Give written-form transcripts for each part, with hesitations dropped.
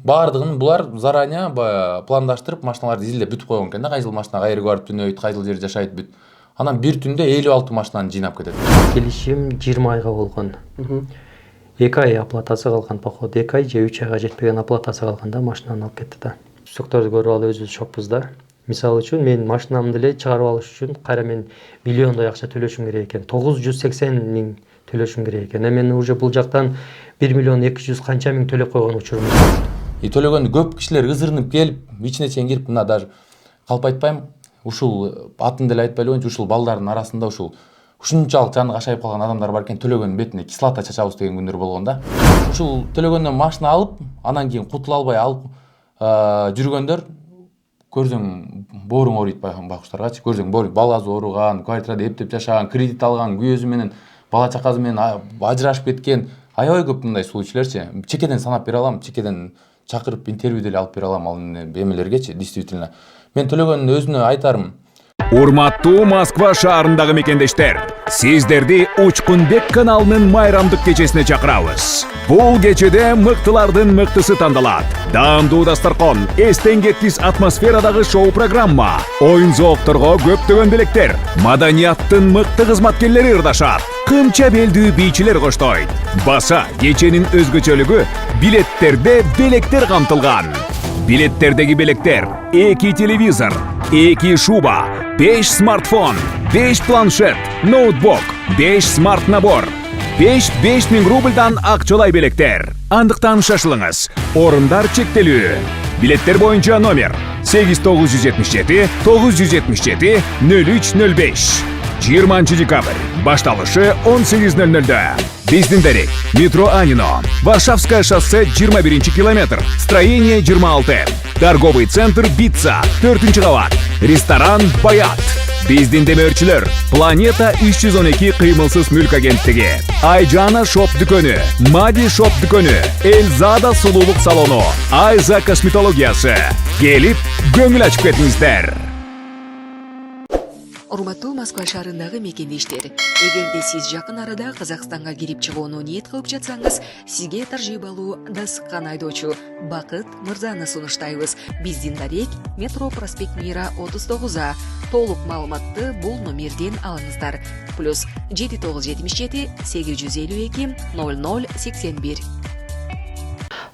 баардыгын булар заранее пландаштырып машиналарды изилдеп бүтүп койгон экен да, кай жыл машина кайерге барып түнөйт, кай жыл жер жашайт бүт. Анан бир түндө 56 машинаны жыйнап кетет. Келишим 20 айга болгон. 2 ай оплатасы калган, походу 2 ай же 3 айга жетпеген оплатасы калганда машинаны алып кетти да. Сөктөрдү көрүп алып өзүбүз шокпуз да. Мисалы үчүн мен машинамды эле чыгарып алыш үчүн кайра мен миллиондой акча төлөшүм керек экен. 980 миң төлөшүм керек экен. Мен уже бул жактан 1 миллион 200 канча миң төлөп койгон учурум. Төлөгөндө көп кишилер ызырынып келип, ичине чейин кирип, мына даже калп айтпайм, ушул атын деле айтпай эле коеюнчу, ушул балдардын арасында ушунчалык жаны кашайып калган адамдар бар экен, төлөгөндүн бетине кислота чачабыз деген күндөр болгон да. Ушул төлөгөндөн машина алып, анан кийин кутула албай алып жүргөндөр көрсөң бооруң ооруйт байкуштаргачы. Көрсөң бооруйт, баласы ооруган, квартирада эптеп жашаган, кредит алган, күйөөсү менен, бала чакасы менен ажырашып кеткен. Аябай көп мындай случайларчы. Чекеден санап бере алам, чекеден чакырып интервью деле алып бере алам ал эмелергечи, действительно. Мен төлөгөндүн өзүнө айтарым. Урматтуу Москва шаарындагы мекендештер, сиздерди Учкунбек каналынын майрамдык кечесине чакырабыз. Бул кечеде мыктылардын мыктысы тандалат. Даамдуу дасторкон, эстен кетпес атмосферадагы шоу программа, оюн зоокторго көптөгөн белектер, маданияттын мыкты кызматкерлери ырдашат. Кымча белдүү бийчилер коштойт. Баса кеченин өзгөчөлүгү билеттерде белектер камтылган. Билеттердеги белектер: 2 телевизор, 2 шуба, 5 смартфон, 5 планшет, ноутбук, 5 смарт набор, 5 миң рубльдан акчалай белектер. Андыктан шашылыңыз. Орындар чектелүү. Билеттер боюнча номер 8977 977 0305. 20 декабрь. Башталышы 18:00-да. Биздин дарек: метро Анино, Варшавское шоссе 21 километр, строение 26. Торговый центр Битца, 4-кабат. Ресторан Баят. Биздин демөөрчүлөр: Планета 312 кыймылсыз мүлк агенттиги, Айжана шоп дүкөнү, Мади шоп дүкөнү, Элзада сулуулук салону, Айза косметологиясы. Келип, көңүл ачып кетиңиздер. Урматтуу Москва шаарындагы мекендештер, эгерде сиз жакын арада Казакстанга кирип чыгууну ниет кылып жатсаңыз, сизге таржибалуу дасыккан айдоочу Бакыт Мырзаны сунуштайбыз. Биздин дарек: метро проспект Мира 39А. Толук маалыматты бул номерден алыңыздар. Плюс 7977 852 0081.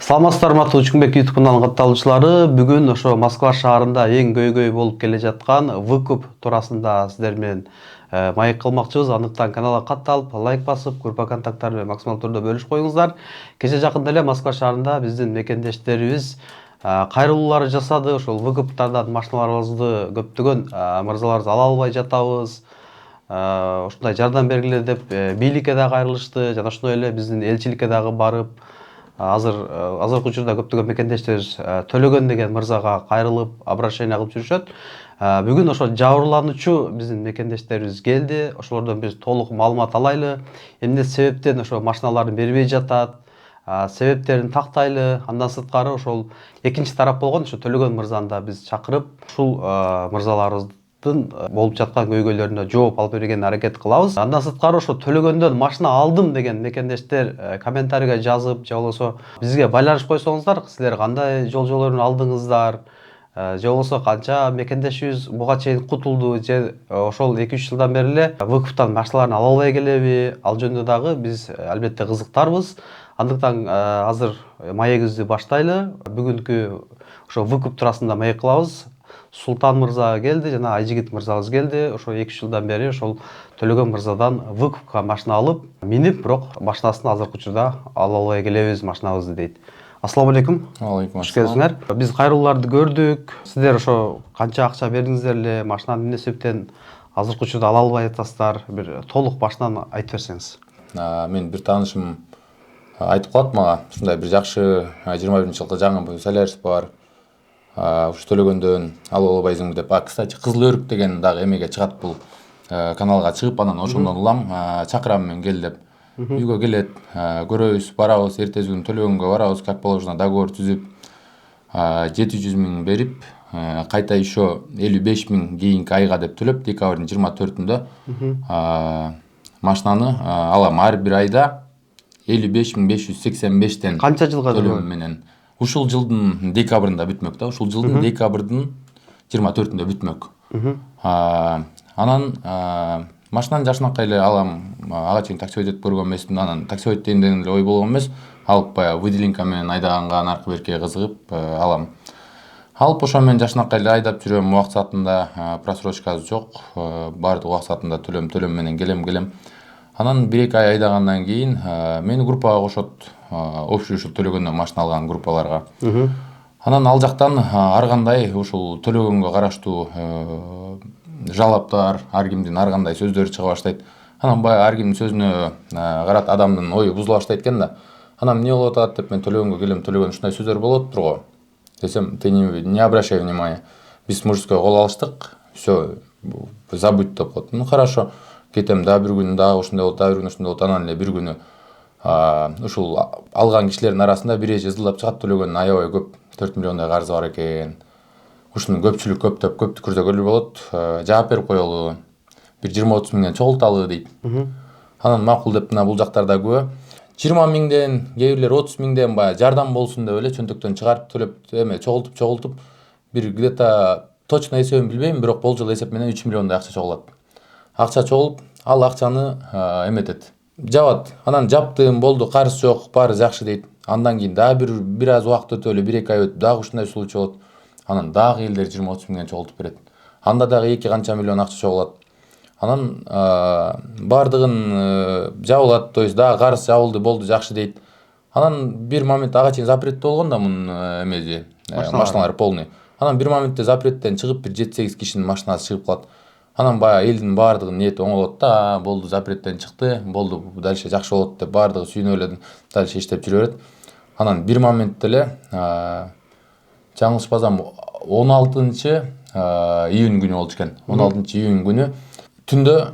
Саламатсыздар, урматтуу Учкунбек YouTube каналынын катталуучулары. Бүгүн ошо Москва шаарында эң көйгөй болуп келе жаткан выкуп туурасында сиздер менен маек кылмакчыбыз. Андыктан каналга катталып, лайк басып, группа контакттары менен максималдуу түрдө бөлүшүп коюңуздар. Кече жакында эле Москва шаарында биздин мекендештерибиз кайрылуулар жасады. Ошол выкуптардан машиналарыбызды көптөгөн мырзаларыбыз ала албай жатабыз. Ушундай жардам бергиле деп бийликке да кайрылышты жана ошондой эле биздин элчиликке дагы барып, азыркы учурда көптөгөн мекендештер Төлөгөн деген мырзага кайрылып, обращение кылып жүрүшөт. Бүгүн ошо жабырлануучу биздин мекендештерибиз келди. Ошолордон биз толук маалымат алайлы. Эмне себептен ошо машиналарын бербей жатат, себептерин тактайлы. Андан сырткары ошол экинчи тарап болгон ошо Төлөгөн мырзаны да биз чакырып, ушул мырзаларыбыздын болуп жаткан көйгөйлөрүнө жооп алып берген аракет кылабыз. Андан сырткары ошо Төлөгөндөн машина алдым деген мекендештер комментарийге жазып, же болбосо бизге байланышып койсоңуздар, силер кандай жолжолорун алдыңыздар, же болбосо канча мекендешибиз буга чейин кутулду, же ошол 2-3 жылдан бери эле выкуптан машиналарын ала албай келеби, ал жөнүндө дагы биз албетте кызыктарбыз. Андыктан азыр маегибизди баштайлы. Бүгүнкү ошо выкуп туурасында маек кылабыз. Султан мырза келди жана Айжигит мырзабыз келди. Ошо 2 жылдан бери ошол Төлөгөн мырзадан выкупка машина алып, минип, бирок машинасын азыркы учурда ала албай келебиз машинабызды дейт. Ассаламу алейкум. Алейкум Кош келиңиздер. Биз кайрылууларды көрдүк. Сиздер ошо канча акча бердиңиздер эле, машинаны эмне себептен азыркы учурда ала албай атасыздар? Бир толук башынан айтып берсеңиз. Мен бир таанышым айтып калат мага, ушундай бир жакшы 21-жылкы жаңы солярис бар. Ушу Төлөгөндөн алып албайсыңбы деп. Кстати, Кызыл өрүк деген дагы эмеге чыгат, бул каналга чыгып, анан ошондон улам, чакырам мен кел деп. Үйгө келет, көрөбүз, барабыз, эртеси күнү Төлөгөнгө барабыз, как положено договор түзүп, 700 миң берип, кайта еще 55 миң кийинки айга деп төлөп, декабрдын 24-үндө машинаны алам. Ар бир айда 55 585тен канча жылга төлөм менен ушул жылдын декабрында бүтмөк да, ушул жылдын декабрдын 24-ндө бүтмөк. Анан машинанын жашынакай эле алам, ага чейин такси өтөп көргөн эмесмин, анан такси өтөйүн деген эле ой болгон эмес, алып баягы выделенка менен айдаганга наркы берке кызыгып алам. Алып ошо менен жашынакай эле айдап жүрөм, убакыт саатында просрочкасы жок, баардык убакыт саатында төлөм менен келем. Анан 1-2 ай айдагандан кийин мени группага кошот, общий ушул төлөгөндөн машина алган группаларга. Анан ал жактан ар кандай ушул төлөгөнгө караштуу жалаптар, ар кимдин ар кандай сөздөрү чыга баштайт. Анан баягы ар кимдин сөзүнө карат адамдын ою бузула баштайт экен да. Анан эмне болуп атат деп мен төлөгөнгө келем, төлөгөн ушундай сөздөр болуп турго десем, ты не обращай внимания. Биз мужской кол алыштык, все, забудь деп коет. Ну хорошо, кетем, да бир күн дагы ушундай болот, да бир күн ушундай болот. Анан эле бир күнү ушул алган кишилердин арасында бир эже ызылдап чыгат, төлөгөндүн аябай көп 4 миллиондой карызы бар экен. Ушуну көпчүлүк көптөп түкүрсө болот, жаап берип коелу. Бир 20-30 миңден чогулталы дейт. Анан макул деп мына бул жактарда күбө. 20 миңден, кээ бирлер 30 миңден баягы жардам болсун деп эле чөнтөктөн чыгарып төлөп чогултуп бир где-то точно эсебин билбейм, бирок болжол эсеп менен 3 миллиондой акча чогулат. Акча чогулуп, ал акчаны эметет, жабат. Анан жаптым, болду, карыз жок, баары жакшы дейт. Андан кийин дагы бир аз убакыт өтүп эле 1-2 ай өтүп дагы ушундай случай болот. Анан дагы элдер 20-30 миңден чогултуп берет. Анда дагы 2 канча миллион акча чогулат. Анан баардыгын жабылат, то есть дагы карыз жабылды, болду, жакшы дейт. Анан бир момент ага чейин запреттүү болгон да мунун эмеси, машиналар полный. Анан бир моментте запреттен чыгып бир 7-8 кишинин машинасы чыгып калат. Анан баягы элдин баардыгынын ниети оңолот да, болду, запреттен чыкты, болду, дальше жакшы болот деп баардыгы сүйүнүп эле дальше иштеп жүрө берет. Анан бир моментте эле жаңылышпасам 16 июнь күнү болчу экен. 16 июнь күнү түндө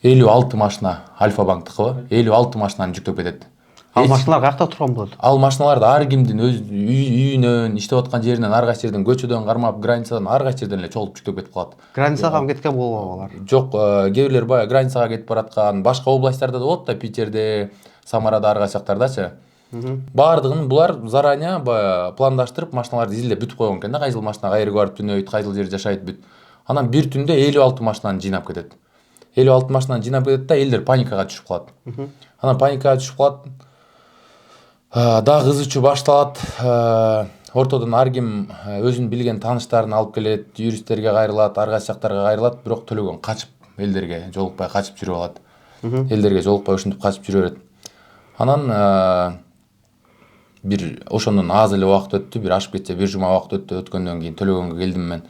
56 машина Альфа банктыкы 56 машинаны жүктөп кетет. Ал машиналар каякта турган болот? Ал машиналарды ар кимдин өз үйүнөн, иштеп аткан жеринен, ар кайсы жерден, көчөдөн кармап, границадан ар кайсы жерден эле чогулуп жүктөп кетип калат. Границага кеткен болбойбу алар? Жок, кээ бирлер баягы границага кетип бараткан, башка областтарда да болот да, Питерде, Самарада, ар кайсы жактардачы. Баардыгын булар заранее баягы пландаштырып, машиналарды изилдеп бүтүп койгон экен да, кайсыл машина кайерге барып түнөйт, кайсыл жерде жашайт бүт. Анан бир түндө 56 машинаны жыйнап кетет. 56 машинаны жыйнап кетет да, элдер паникага түшүп калат. Анан паникага түшүп калат. Дагы кызычуу башталат. Ортодон ар ким өзүнүн билген тааныштарын алып келет, юристтерге кайрылат, ар кайсы жактарга кайрылат, бирок төлөгөн качып, элдерге жолукпай качып жүрүп алат. Элдерге жолукпай ушинтип качып жүрө берет. Анан бир ошондон аз эле убакыт өттү, бир ашып кетсе бир жума убакыт өттү. Өткөндөн кийин төлөгөнгө келдим мен.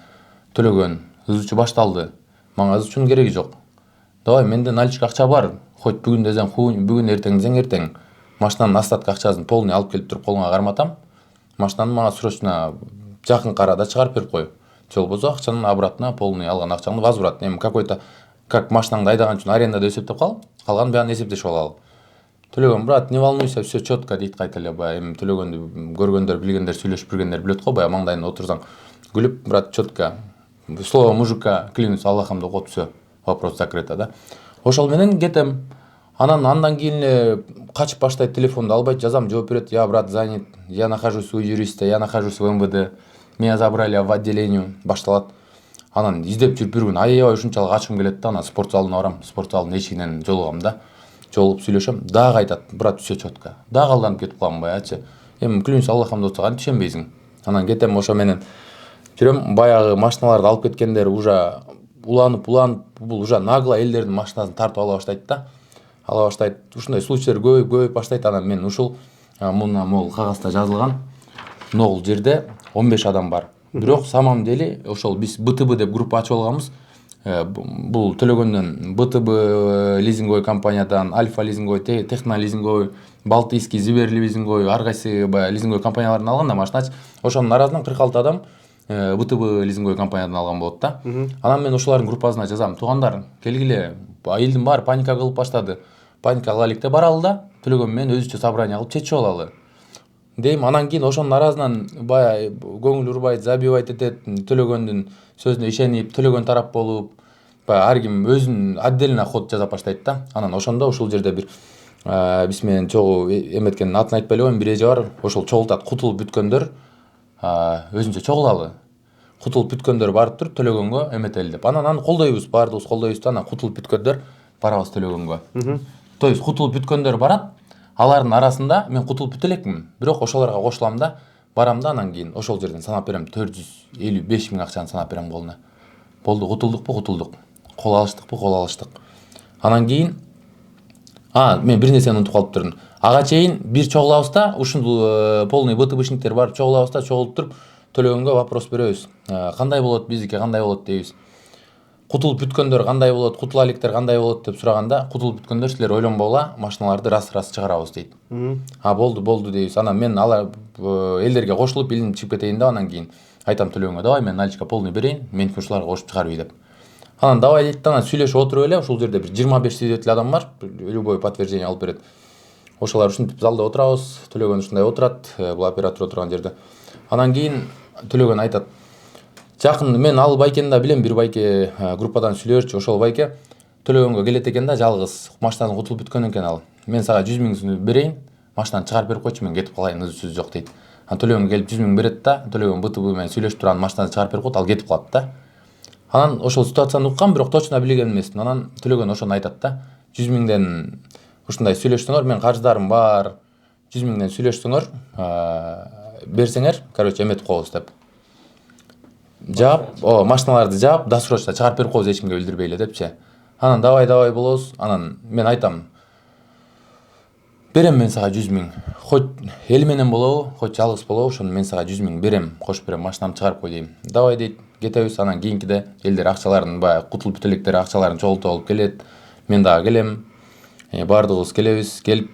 Төлөгөн, ызычуу башталды. Мага ызычуунун кереги жок. Давай, менде наличка акча бар. Хоть бүгүн десең бүгүн, эртең десең эртең. Машинанын остатка акчасын полный алып келип туруп колуңа карматам. Машинаны мага срочно жакын арада чыгарып берип кой. Же болбосо акчаны обратно полный алган акчаңды возврат. Эми какой-то как машинаңды айдаган үчүн арендада эсептеп калган баягы эсептешип алалы. Төлөгөн, брат, не волнуйся, все четко дейт кайта эле. Баягы эми төлөгөндү көргөндөр, билгендер, сүйлөшүп жүргөндөр билет го, баягы маңдайында отурсаң күлүп, брат, четко. Слово мужика, клянусь Аллахом деп коет, все. Вопрос закрыто, да. Ошол менен кетем. Андан кийин эле качып баштайт, телефонду албайт, жазам, жооп берет. Я, брат, занят, я нахожусь у юриста, я нахожусь в МВД. Меня забрали в отделению. Башталат. Анан издеп жүрүп бир күн аябай ушунчалык ачым келет да, анан спорт залына барам. Спорт залдын эшигинен жолугам да. Жолугуп сүйлөшөм. Дагы айтат, брат, все четко. Дагы алданып кетип калам баягычы. Эми клянусь Аллахом деп атсаң түшөнбөйсүң. Анан кетем, ошо менен жүрөм. Баягы машиналарды алып кеткендер уже уланып, бул уже нагло элдердин машинасын тартып ала баштайт да. Ала баштайт. Ушундай случайлар көбөйүп баштайт. Анан мен ушул мына могул кагазда жазылган могул жерде 15 адам бар. Бирок самом деле ошол биз БТБ деп группа ачып алганбыз. Бул төлөгөндөн БТБ лизинговый компаниядан, Альфа лизинговый, Техно лизинговый, Балтийский, Зибер лизинговый, ар кайсы лизинговый компаниялардан алган да машиначы. Ошонун арасынан 46 адам БТБ лизинговый компаниядан алган болот да. Анан мен ошолордун группасына жазам. Туугандар, келгиле, элдин баары паника кылып баштады. Паника кылалык деп баралы да, төлөгөн менен өзүчө собрание кылып чечип алалы. Дейм, анан кийин ошонун арасынан баягы көңүл урбайт, забивайт этет, төлөгөндүн сөзүнө ишенип, төлөгөн тарап болуп, баягы ар ким өзүнүн отдельно ход жазап баштайт да. Анан ошондо ушул жерде бир биз менен чогуу эметкен атын айтпай эле коеюн, бир эже бар, ошол чогултат. Кутулуп бүткөндөр өзүнчө чогулалы. Кутулуп бүткөндөр барып туруп төлөгөнгө эметели деп. Анан аны колдойбуз, баардыгыбыз колдойбуз да, анан кутулуп бүткөндөр барабыз төлөгөнгө. То есть кутулуп бүткөндөр барат, алардын арасында мен кутулуп бүтө элекмин, бирок ошолорго кошулам да, барам да, анан кийин ошол жерден санап берем, 455 000 акчаны санап берем колуна. Болду, кутулдукпу, кутулдук. Кол алыштыкпы, кол алыштык. Анан кийин мен бир нерсени унутуп калыптырмын. Ага чейин бир чогулабыз да, ушул полный БТБшниктер барып чогулабыз да, чогулуп туруп төлөгөнгө вопрос беребиз. Кандай болот, биздики кандай болот дейбиз. Кутулуп бүткөндөр кандай болот, кутула электер кандай болот деп сураганда, кутулуп бүткөндөр силер ойлонбогула, машиналарды раз чыгарабыз дейт. Болду дейбиз. Анан мен алар элдерге кошулуп илинип чыгып кетейин да, анан кийин айтам төлөгөнгө, давай мен наличка полный берейин, меники ушуларга кошуп чыгарбай деп. Анан давай дейт да, анан сүйлөшүп отуруп эле, ушул жерде бир 25 свидетель адам бар, любой подтверждение алып берет. Ошолар ушинтип залда отурабыз, төлөгөн ушундай отурат, бул оператор отурган жерде. Анан кийин төлөгөн айтат: "Жакын мен ал байкени да билем, бир байке группадан сүйлөөрчү, ошол байке төлөгөнгө келет экен да, жалгыз машинасы кутулуп бүткөн экен ал. Мен сага 100 000 сомду берейин, машинаны чыгарып берип койчу, мен кетип калайын, сөз жок" дейт. Анан төлөгөнгө келип 100 000 берет да, төлөгөн БТБ менен сүйлөшүп туруп анын машинасы чыгарып берип коет, ал кетип калат да. Анан ошол ситуацияны уккам, бирок точно билген эмесмин. Анан төлөгөн ошону айтат да: 100 000ден ушундай сүйлөшсөңөр, мен карждарым бар, 100 000ден сүйлөшсөңөр, берсеңер, короче, эметип коебуз деп. Жаап, машиналарды жаап, досрочно чыгарып берип коебуз, эч кимге билдирбей эле депчи. Анан давай болобуз. Анан мен айтам: "Берем мен сага 100 000. Хоть эл менен болобу, хоть жалгыз болобу, ошону мен сага 100 000 берем, кошуп берем, машинамды чыгарып кой" дейм. Давай дейт, кетебиз. Анан кийинкиде элдер акчаларын, баягы кутулуп бүт электер акчаларын чогултуп алып келет. Мен дагы келем. Бардыгыбыз келебиз. Келип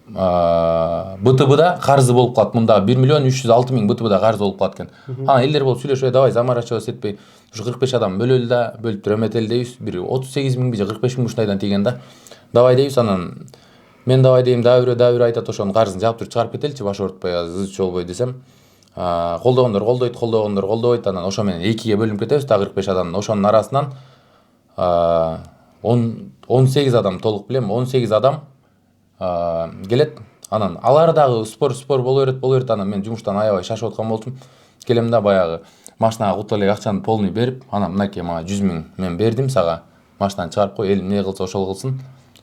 БТБда карызы болуп калат. Мында 1 306 000 БТБда карызы болуп калат экен. Анан элдер болуп сүйлөшүп, давай заморачиваться этпей, ушу 45 адам бөлөлү да, бөлүп туруп эметели дейбиз. Бир 38 000 же 45 000 ушундайдан тийген да. Давай дейбиз. Анан мен давай дейм, дагы бирөө айтат, ошонун карызын жаап туруп чыгарып кетеличи, баш оорутпай, ызы болбой десем. Колдогондор колдойт. Анан ошо менен 2ге бөлүнүп кетебиз, дагы 45 адамдын. Ошонун арасынан 18 адам, толук билем, 18 адам келет. Анан алар дагы спор боло берет. Анан мен жумуштан аябай шашып аткан болчумун. Келем да, баягы машинага кутула элек акчаны полный берип, анан мынакей мага 100 000 мен бердим сага, машинаны чыгарып кой, элим эмне кылса ошол кылсын.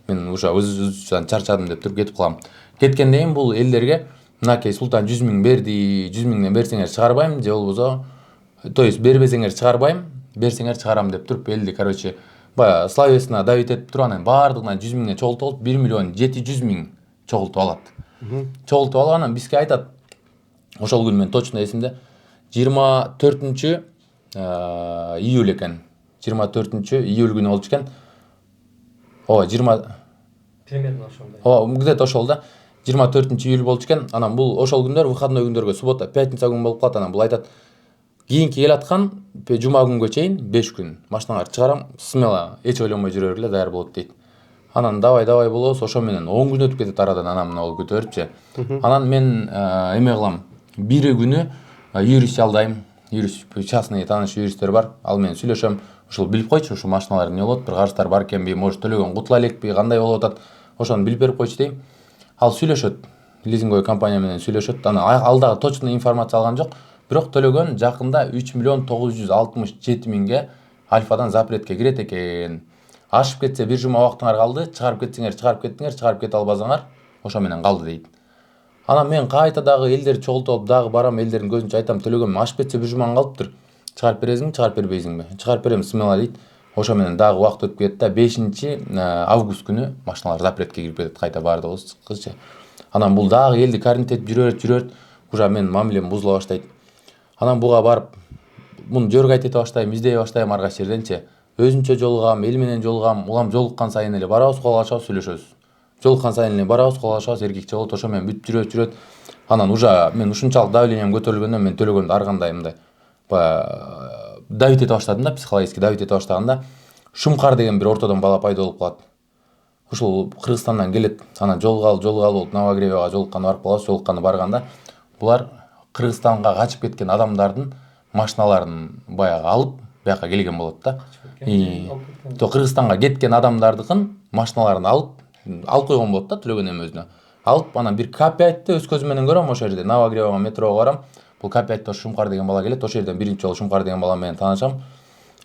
Мен уже өзүмдөн чарчадым деп туруп кетип калам. Кеткенден кийин бул элдерге: "Мынакей Султан 100 000 берди, 100 000ден берсеңер чыгарбайм, же болбосо, то есть бербесеңер чыгарбайм, берсеңер чыгарам" деп туруп элди, короче, баягы словесно давить этип туруп, анан баардыгынан 100 000ден чогултуп алып, 1 700 000 чогултуп алат. Чогултуп алып анан бизге айтат. Ошол күнү мен точно эсимде, 24 июль экен. 24 июль күнү болчу экен. 20 примерно ошондой. Где-то ошол да. 24 июль болчу экен. Анан бул ошол күндөр выходной күндөргө, суббота, пятница күн болуп калат. Анан бул айтат: "Кийинки эл аткан жума күнгө чейин 5 күн машиналарды чыгарам, смело, эч ойлонбой жүрө бергиле, даяр болот" дейт. Анан давай болобуз. Ошо менен 10 күн өтүп кетет арадан, анан мына ол көтөрүпчү. Анан мен эме кылам. Бири күнү юрист жалдайм. Юрист, частный тааныш юристтер бар. Ал менен сүйлөшөм. Ушул билип койчу, ушу машиналар эмне болот, бир карыздар бар экенби, может төлөгөн кутула элекпи, кандай болуп атат, ошону билип берип койчу дейм. Ал сүйлөшөт. Лизинговый компания менен сүйлөшөт. Анан ал дагы точно информация алган жок. Бирок төлөгөн жакында 3 967 000ге Альфадан запретке кирет экен. Ашып кетсе бир жума убактыңар калды, чыгарып кетсеңер, чыгарып кете албасаңар, ошо менен калды дейт. Анан мен кайта дагы элдерди чогултуп алып дагы барам, элдердин көзүнчө айтам: "Төлөгөн, ашып кетсе бир жумаң калыптыр. Чыгарып бересиңби, чыгарып бербейсиңби?" "Чыгарып берем, смело" дейт. Ошо менен дагы убакыт өтүп кетти да, 5 август күнү машиналар запретке кирип кетет, кайта бардыгыбыз кызчы. Анан бул дагы элди карантин жүрөт, уже менин мамилем бузула баштайт. Анан буга барып, муну жөргайт эте баштайм, издей баштайм ар кайсы жерденчи. Өзүнчө жолугам, эл менен жолугам, улам жолуккан сайын эле барабыз, кол алышабыз, сүйлөшөбүз. Жолуккан сайын эле барабыз, кол алышабыз, эркекче болот, ошо менен бүт жүрөт. Анан уже мен ушунчалык давлением көтөрүлгөндөн мен төлөгөндү ар кандай мындай давить эте баштадым да, психологически давить эте баштаганда, Шумкар деген бир ортодон бала пайда болуп калат. Ушул Кыргызстандан келет. Анан жолугалы болуп Новогревияга жолукканы барып калабыз, жолукканы барганда булар Кыргызстанга качып кеткен адамдардын машиналарын баягы алып бияка келген болот да. Кыргызстанга кеткен адамдардыкын машиналарын алып алып койгон болот да төлөгөн эми өзүнө. Алып анан бир капи айтты, өз көзүм менен көрөм ошол жерде Новогревага метрого барам. Бул капи айтты, Шумкар деген бала келет, ошол жерден биринчи жолу Шумкар деген бала менен таанышам.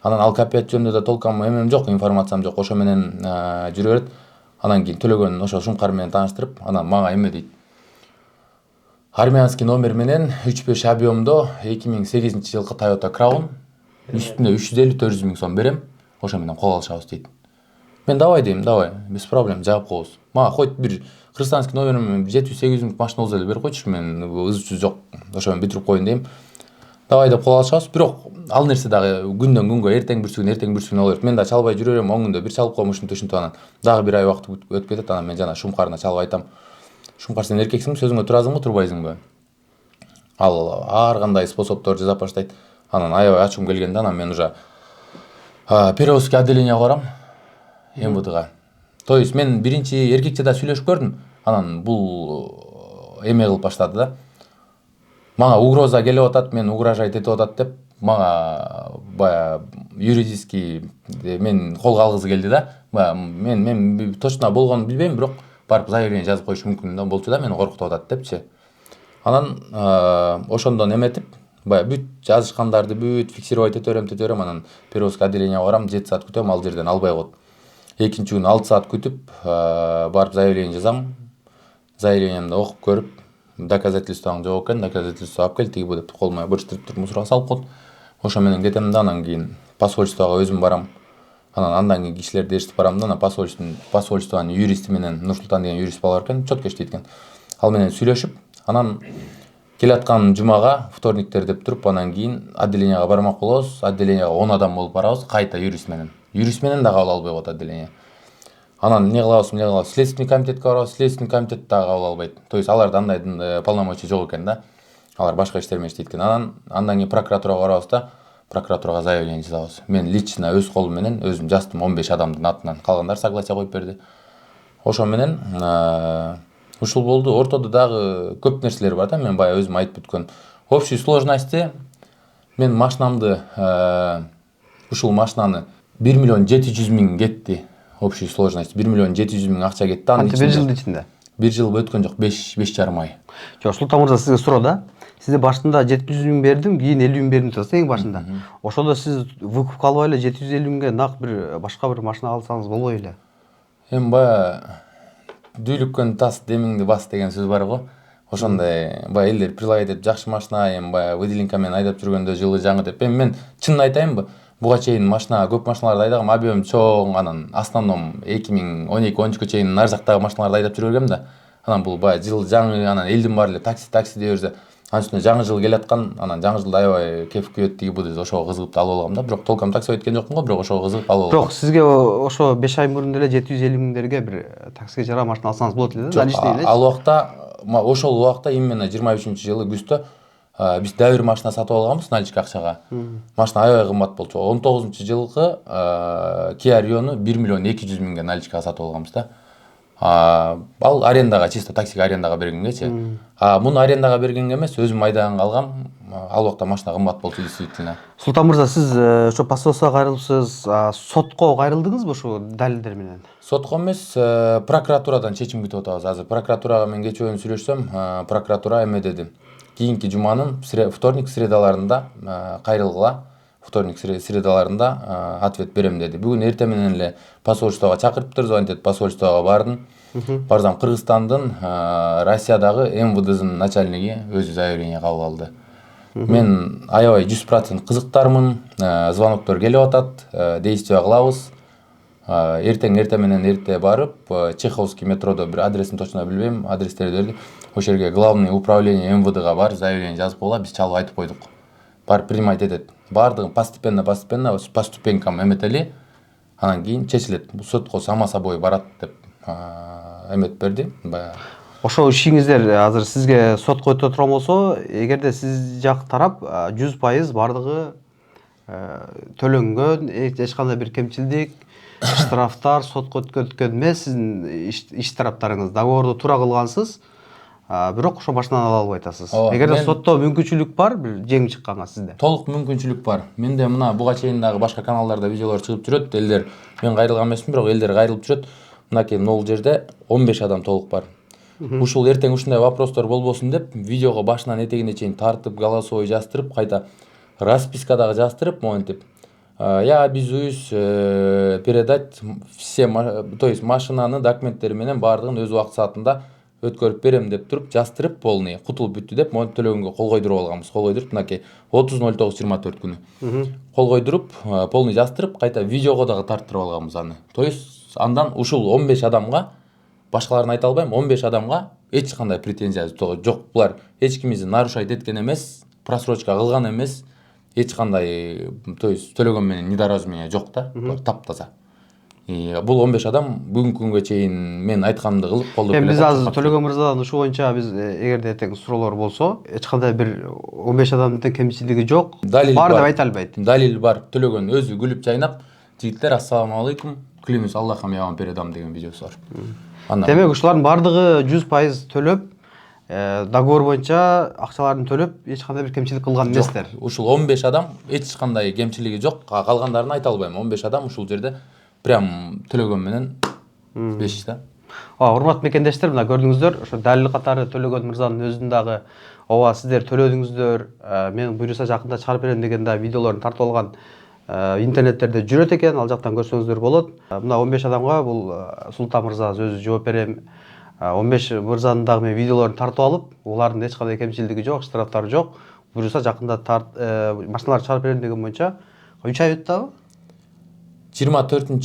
Анан ал капи айт жөнүндө да толком эмем жок, информациям жок, ошо менен жүрө берет. Анан кийин төлөгөн ошо Шумкар менен тааныштырып, анан мага эме дейт. Армянский номер менен 3.5 объемдо 2008-жылкы Toyota Crown үстүнө 350-400 миң сом берем. Ошо менен кол алышабыз дейт. Мен давай дейм, давай, без проблем, жаап коебуз. Мага хоть бир кыргызстанский номер менен 700-800 миң машина болсо эле берип койчу, мен ызчу жок, ошо менен бүтүрүп коеюн дейм. Давай деп кол алышабыз. Бирок ал нерсе дагы күндөн күнгө эртең бүрсүгүн боло берет. Мен да чалбай жүрө берем, 10 күндө бир чалып коем, ушинтип анан дагы бир ай убакыт өтүп кетет. Анан мен жана Шумкарына чалып айтам. Шумкар, сен эркексиңби, сөзүңө турасыңбы, турбайсыңбы? Ал ар кандай способдорду жасап баштайт. Анан аябай ачуум келгенде анан мен уже Перовский отделениеге барам, МВДга. То есть мен биринчи эркекче да сүйлөшүп көрдүм. Анан бул эме кылып баштады да. Мага угроза келип атат, мен угрожать этип атат деп, мага баягы юридический мен колго алгысы келди да. Мен точно болгонун билбейм, бирок барып заявление жазып коюш мүмкүн да болчу да, мени коркутуп атат депчи. Анан ошондон эметип, баягы бүт жазышкандарды бүт фиксировать ете берем, анан Перовский отделениеге барам, 7 саат күтөм, ал жерден албай коет. Экинчи күнү 6 саат күтүп, барып заявление жазам. Заявлениемди окуп көрүп, доказательствоң жок экен, доказательство алып кел, тиги бу деп колума бырчтырып туруп мусорго салып коет. Ошо менен кетем да, анан кийин посольствого өзүм барам. Андан кийин кишилерди ээрчитип барам да, анан посольствонун юристи менен, Нурсултан деген юрист бала бар экен, четко иштейт экен. Ал менен сүйлөшүп, анан келаткан жумага, вторниктер деп туруп, анан кийин отделениега бармак болобуз. Отделениега 10 адам болуп барабыз, кайта юрист менен. Юрист менен да кабыл албай коет отделение. Анан не кылабыз? Следственный комитетке барабыз, следственный комитет да кабыл албайт. То есть аларда андай полномочия жок экен да. Алар башка иштер менен иштейт экен. Андан кийин прокуратурага барабыз да, прокуратурага заявление жазабыз. Мен лично өз колум менен өзүм жаздым 15 адамдын атынан. Калгандар согласие коюп берди. Ошо менен ушул болду. Ортодо дагы көп нерселер бар да, мен баягы өзүм айтып бүткөн. Общей сложности мен машинамды ушул машинаны 1 миллион 700 миң кетти. Общей сложности 1 миллион 700 миң акча кетти. Канча бир жылдын ичинде? Бир жыл өткөн жок, 5,5 ай. Жок, Султан мырза, сизге суроо да. Сизде башында 700 миң бердим, кийин 50 миң бердим деп эң башында. Ошондо сиз выкупка албай эле 750 миңге нак бир башка бир машина алсаңыз болбой эле? Эми баягы дүүлүккөн тас демиңди бас деген сөз бар го. Ошондой баягы элдер прилагать этип жакшы машина, эми баягы выделенка менен айдап жүргөндө жылы жаңы деп. Эми мен чынын айтайынбы? Буга чейин көп машиналарды айдагам, объем чоң, анан основном 2012-13 чейин нар жактагы машиналарды айдап жүргөм да. Анан бул баягы жыл жаңы, анан элдин баары эле такси дей берсе, анын үстүнө жаңы жыл келаткан, анан жаңы жылда аябай кеф күйөт тиги бу деп ошого кызыгып алып алгам да. Бирок толком такси өткөн жокмун го, бирок ошого кызыгып алып алгам. Жок, сизге ошо 5 ай мурун эле 750 миңдерге бир таксиге жараа машина алсаңыз болот эле да, наличный эле. Ал убакта, ошол убакта именно 23-жылы күздө биз да бир машина сатып алганбыз наличка акчага. Машина аябай кымбат болчу. 19-жылкы Kia Rio'ну 1 миллион 200 миңге наличкага сатып алганбыз да. Ал арендага, чисто таксиге арендага бергенгечи. Муну арендага бергенге эмес, өзүм айдаганга алгам. Ал убакта машина кымбат болчу действительно. Султан мырза, сиз ошо посольствого кайрылыпсыз, сотко кайрылдыңызбы ошо далилдер менен? Сотко эмес, прокуратурадан чечим күтүп атабыз. Азыр прокуратурага мен кечээ сүйлөшсөм, прокуратура эме деди. Кийинки жуманын вторник средаларында кайрылгыла. Вторник средаларында ответ берем деди. Бүгүн эртең менен эле посольствого чакырыптыр, звонить этип посольствого бардым. Барсам, Кыргызстандын Россиядагы МВДнын начальниги өзү заявление кабыл алды. Мен аябай 100% кызыктармын, звоноктор келип атат, действие кылабыз. Эртең менен эрте барып, Чеховский метродо бир адресин точно билбейм, адрестерди берди. Ошол жерге главный управление МВДга бар, заявление жазып койгула, биз чалып айтып койдук. Барып принимать этет. Бардыгын постепенно по ступенькам эметели, анан кийин чечилет. Бул сотко само собой барат деп эмет берди. Ошо ишиңиздер азыр сизге сотко өтө турган болсо, эгерде сиз жак тарап 100% бардыгы төлөнгөн, эч кандай бир кемчилдик, штрафтар сотко өткөн эмес, сиздин иш тараптарыңыз договорду туура кылгансыз, бирок ошо машинаны ала албай атасыз. Эгерде сотто мүмкүнчүлүк бар, бир жеңип чыкканга сизде? Толук мүмкүнчүлүк бар. Менде мына буга чейин дагы башка каналдарда видеолор чыгып жүрөт. Элдер мен кайрылган эмесмин, бирок элдер кайрылып жүрөт. мынакей могул жерде 15 адам толук бар. Ушул эртең ушундай вопростор болбосун деп видеого башынан этегине чейин тартып голосовой жаздырып, кайта расписка дагы жаздырып, монтип я обязуюсь передать все, то есть машинаны документтери менен баардыгын өз убакыт саатында өткөрүп берем деп туруп жаздырып, полный кутулуп бүттү деп монтип төлөгөнгө кол койдуруп алганбыз. Кол койдуруп мынакей 30.09.24 күнү кол койдуруп, полный жаздырып, кайта видеого дагы тарттырып алганбыз аны. То есть андан ушул 15 адамга, башкаларын айта албайм, 15 адамга эч кандай претензия жок. Булар эч кимибизди нарушать эткен эмес, просрочка кылган эмес, эч кандай, то есть төлөгөн менен недоразумение жок да, таптаза. Бул 15 адам бүгүнкү күнгө чейин мен айтканымды кылып колдоп келет. Биз азыр Төлөгөн мырзадан ушу боюнча биз эгерде эртең суроолор болсо, эч кандай бир 15 адамдын кемчилиги жок, бар деп айта албайт. Далил бар. Төлөгөн өзү күлүп жайнап, жигиттер ассаламу алейкум, күлүмүз Аллахам явам передам деген видеосу бар. Демек ушулардын баардыгы 100% төлөп, договор боюнча акчаларын төлөп, эч кандай бир кемчилик кылган эместер. Ушул 15 адам эч кандай кемчилиги жок. Калгандарын айта албайм. 15 адам ушул жерде прям төлөгөн менен беш да. Урматтуу мекендештер, мына көрдүңүздөр, ошо далил катары Төлөгөн мырзанын өзүнүн дагы ооба сиздер төлөдүңүздөр, мен буюрса жакында чыгарып берем деген да видеолорун тартып алган интернеттерде жүрөт экен, ал жактан көрсөңүздөр болот. Мына 15 адамга бул Султан мырза өзү жооп берем. 15 мырзанын дагы мен видеолорун тартып алып, улардын эч кандай кемчилиги жок, штрафтары жок. Буюрса жакында машиналарды чыгарып берем деген боюнча 3 ай өттү абы? 24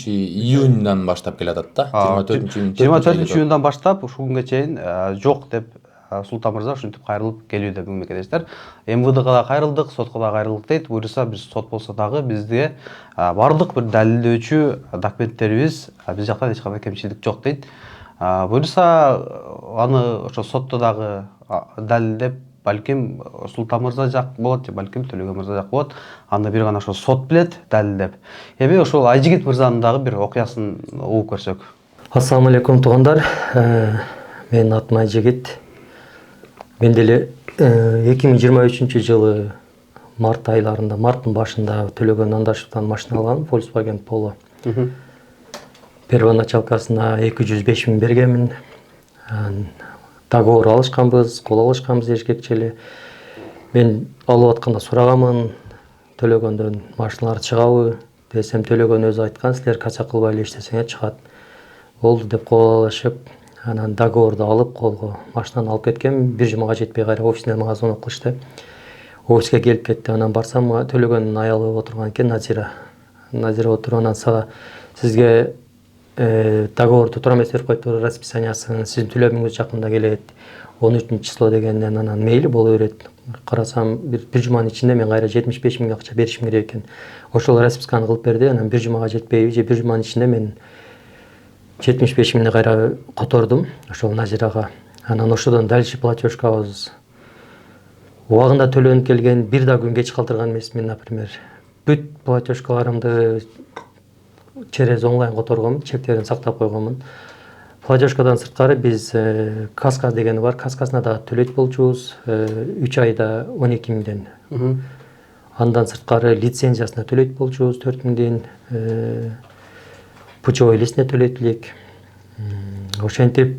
июньдан баштап келатат да. 24 июньдан баштап ушул күнгө чейин жок деп Султан мырза ушинтип кайрылып келүүдө бүгүн мекендештер. МВДга да кайрылдык, сотко да кайрылдык дейт. Буюрса биз сот болсо дагы бизге бардык бир далилдөөчү документтерибиз биз жактан эч кандай кемчилик жок дейт. Буюрса аны ошо сотто дагы далилдеп, балким Султан мырза жак болот, же балким Төлөгөн мырза жак болот. Аны бир гана ошо сот билет далилдеп. Эми ошол Айжигит мырзанын дагы бир окуясын угуп көрсөк. Ассаламу алейкум туугандар. Менин атым Айжигит. Мен деле 2023 жылы март айларында, марттын башында Төлөгөн Андашевден машина алгам, Volkswagen Polo. Первоначалкасына 205 миң бергенмин. Договор алышканбыз, кол алышканбыз эшкекчеле. Мен алып атканда сураганмын, Төлөгөндөн машиналар чыгабы десем, Төлөгөн өзү айткан, силер кача кылбай эле иштесеңер чыгат. Болду деп кол алышып, анан договорду алып колго машинаны алып кеткем. Бир жумага жетпей кайра офисинен мага звонок кылышты. Офиске келип кетти. Анан барсам, Төлөгөндүн аялы отурган экен, Назира. Назира отуруп, анан сизге договорду туура эмес берип коюптур, расписаниясын, сиздин төлөмүңүз жакында келет, 13 число дегенден. Анан мейли боло берет. Карасам, бир жуманын ичинде мен кайра 75 миң акча беришим керек экен. Ошол расписканы кылып берди. Анан бир жумага жетпейби, же бир жуманын ичинде мен 75 миңди кайра котордум ошол Назирага. Анан ошодон дальше платежкабыз убагында төлөнүп келген, бир да күн кеч калтырган эмесмин, например. Бүт платежкаларымды через онлайн которгом, чектерин сактап койгонмун. Платежкадан сырткары биз каска дегени бар, каскасына да төлөйт болчубуз 3 айда 12 миңден. Андан сырткары лицензиясына төлөйт болчубуз 4 миңден. Пучевой листине төлөйт элек. Ошентип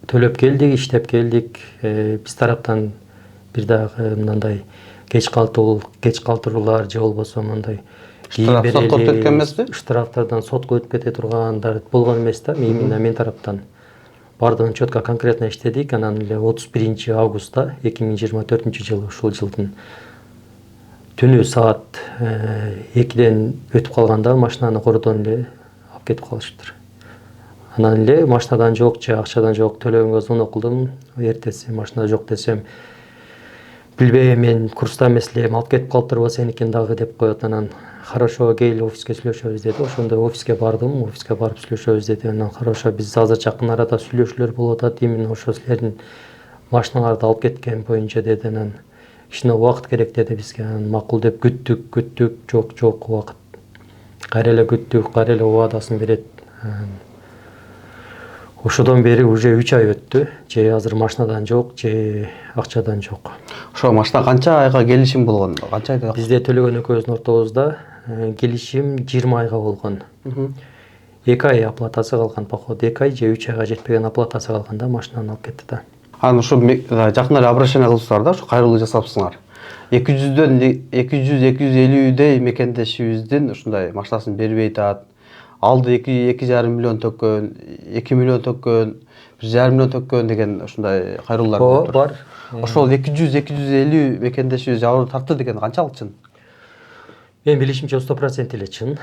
төлөп келдик, иштеп келдик. Биз тараптан бир дагы мындай кеч калтыруулар же болбосо мындай сотко өтүп кеткен эмеспи? Штрафтардан сотко өтүп кете тургандар болгон эмес да. Мен тараптан бардыгын четко конкретно иштедик. Анан эле 31 августта 2024 жылы, ушул жылдын түнү саат 2ден өтүп калганда машинаны кордон эле алып кетип калышыптыр. Анан эле машинадан жок же акчадан жок, төлөгөнгө звонок кылдым. Эртеси машина жок десем, билбейм, мен курста эмес элем, алып кетип калыптырбы сеники дагы деп коет. Анан хорошо, кел офиске сүйлөшөбүз деди. Ошондо офиске бардым, офиске барып сүйлөшөбүз деди. Анан хорошо, биз азыр жакын арада сүйлөшүүлөр болуп атат, именно ошо силердин машиналарды алып кеткен боюнча деди. Анан кичине убакыт керек деди бизге. Анан макул деп күттүк, жок убакыт. Кайра эле күттүк, кайра эле убадасын берет. Ошодон бери уже 3 ай өттү. Же азыр машинадан жок, же акчадан жок. Ошо машина канча айга келишим болгон? Канча айда? Бизде Төлөгөн экөөбүздүн ортобузда келишим 20 айга болгон. 2 ай оплатасы калган, походу 2 ай же 3 айга жетпеген оплатасы калганда машинаны алып кетти да. Анан ушу жакында обращение кылыпсыздар да, ушу кайрылуу жасапсыңар. 200-250 мекендешибиздин ушундай машинасын бербей атат. Алды 2,5 миллион төккөн, 2 миллион төккөн, 1,5 миллион төккөн деген ушундай кайрылуулар болуп Бар. Ошол 200-250 мекендешибиз жабыруу тартты деген канчалык чын? Мен билишимче 100% эле чын.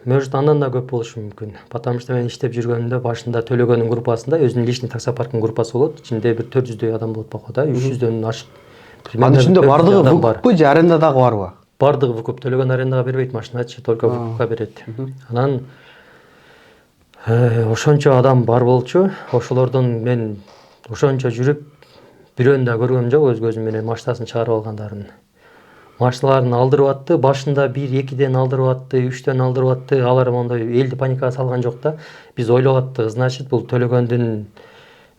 Может, андан да көп болушу мүмкүн. Потому что мен иштеп жүргөндө башында төлөгөндүн группасында өзүнүн личный таксопарктын группасы болот. Ичинде бир 400дөй адам болот походу, 300дөн ашык. Анын ичинде бардыгы выкуппу же арендадагы барбы? Бардыгы выкуп, төлөгөн арендага бербейт машиначы, только выкупка берет. Анан ошончо адам бар болчу. Ошолордон мен ошончо жүрүп бирөөнү да көргөм жок, өз көзүм менен машинасын чыгарып алгандарын. Машиналарын алдырып атты, башында 1-2ден алдырып атты, 3дөн алдырып атты. Алар мондой элди паникага салган жок да. Биз ойлоп аттык, значит, бул төлөгөндүн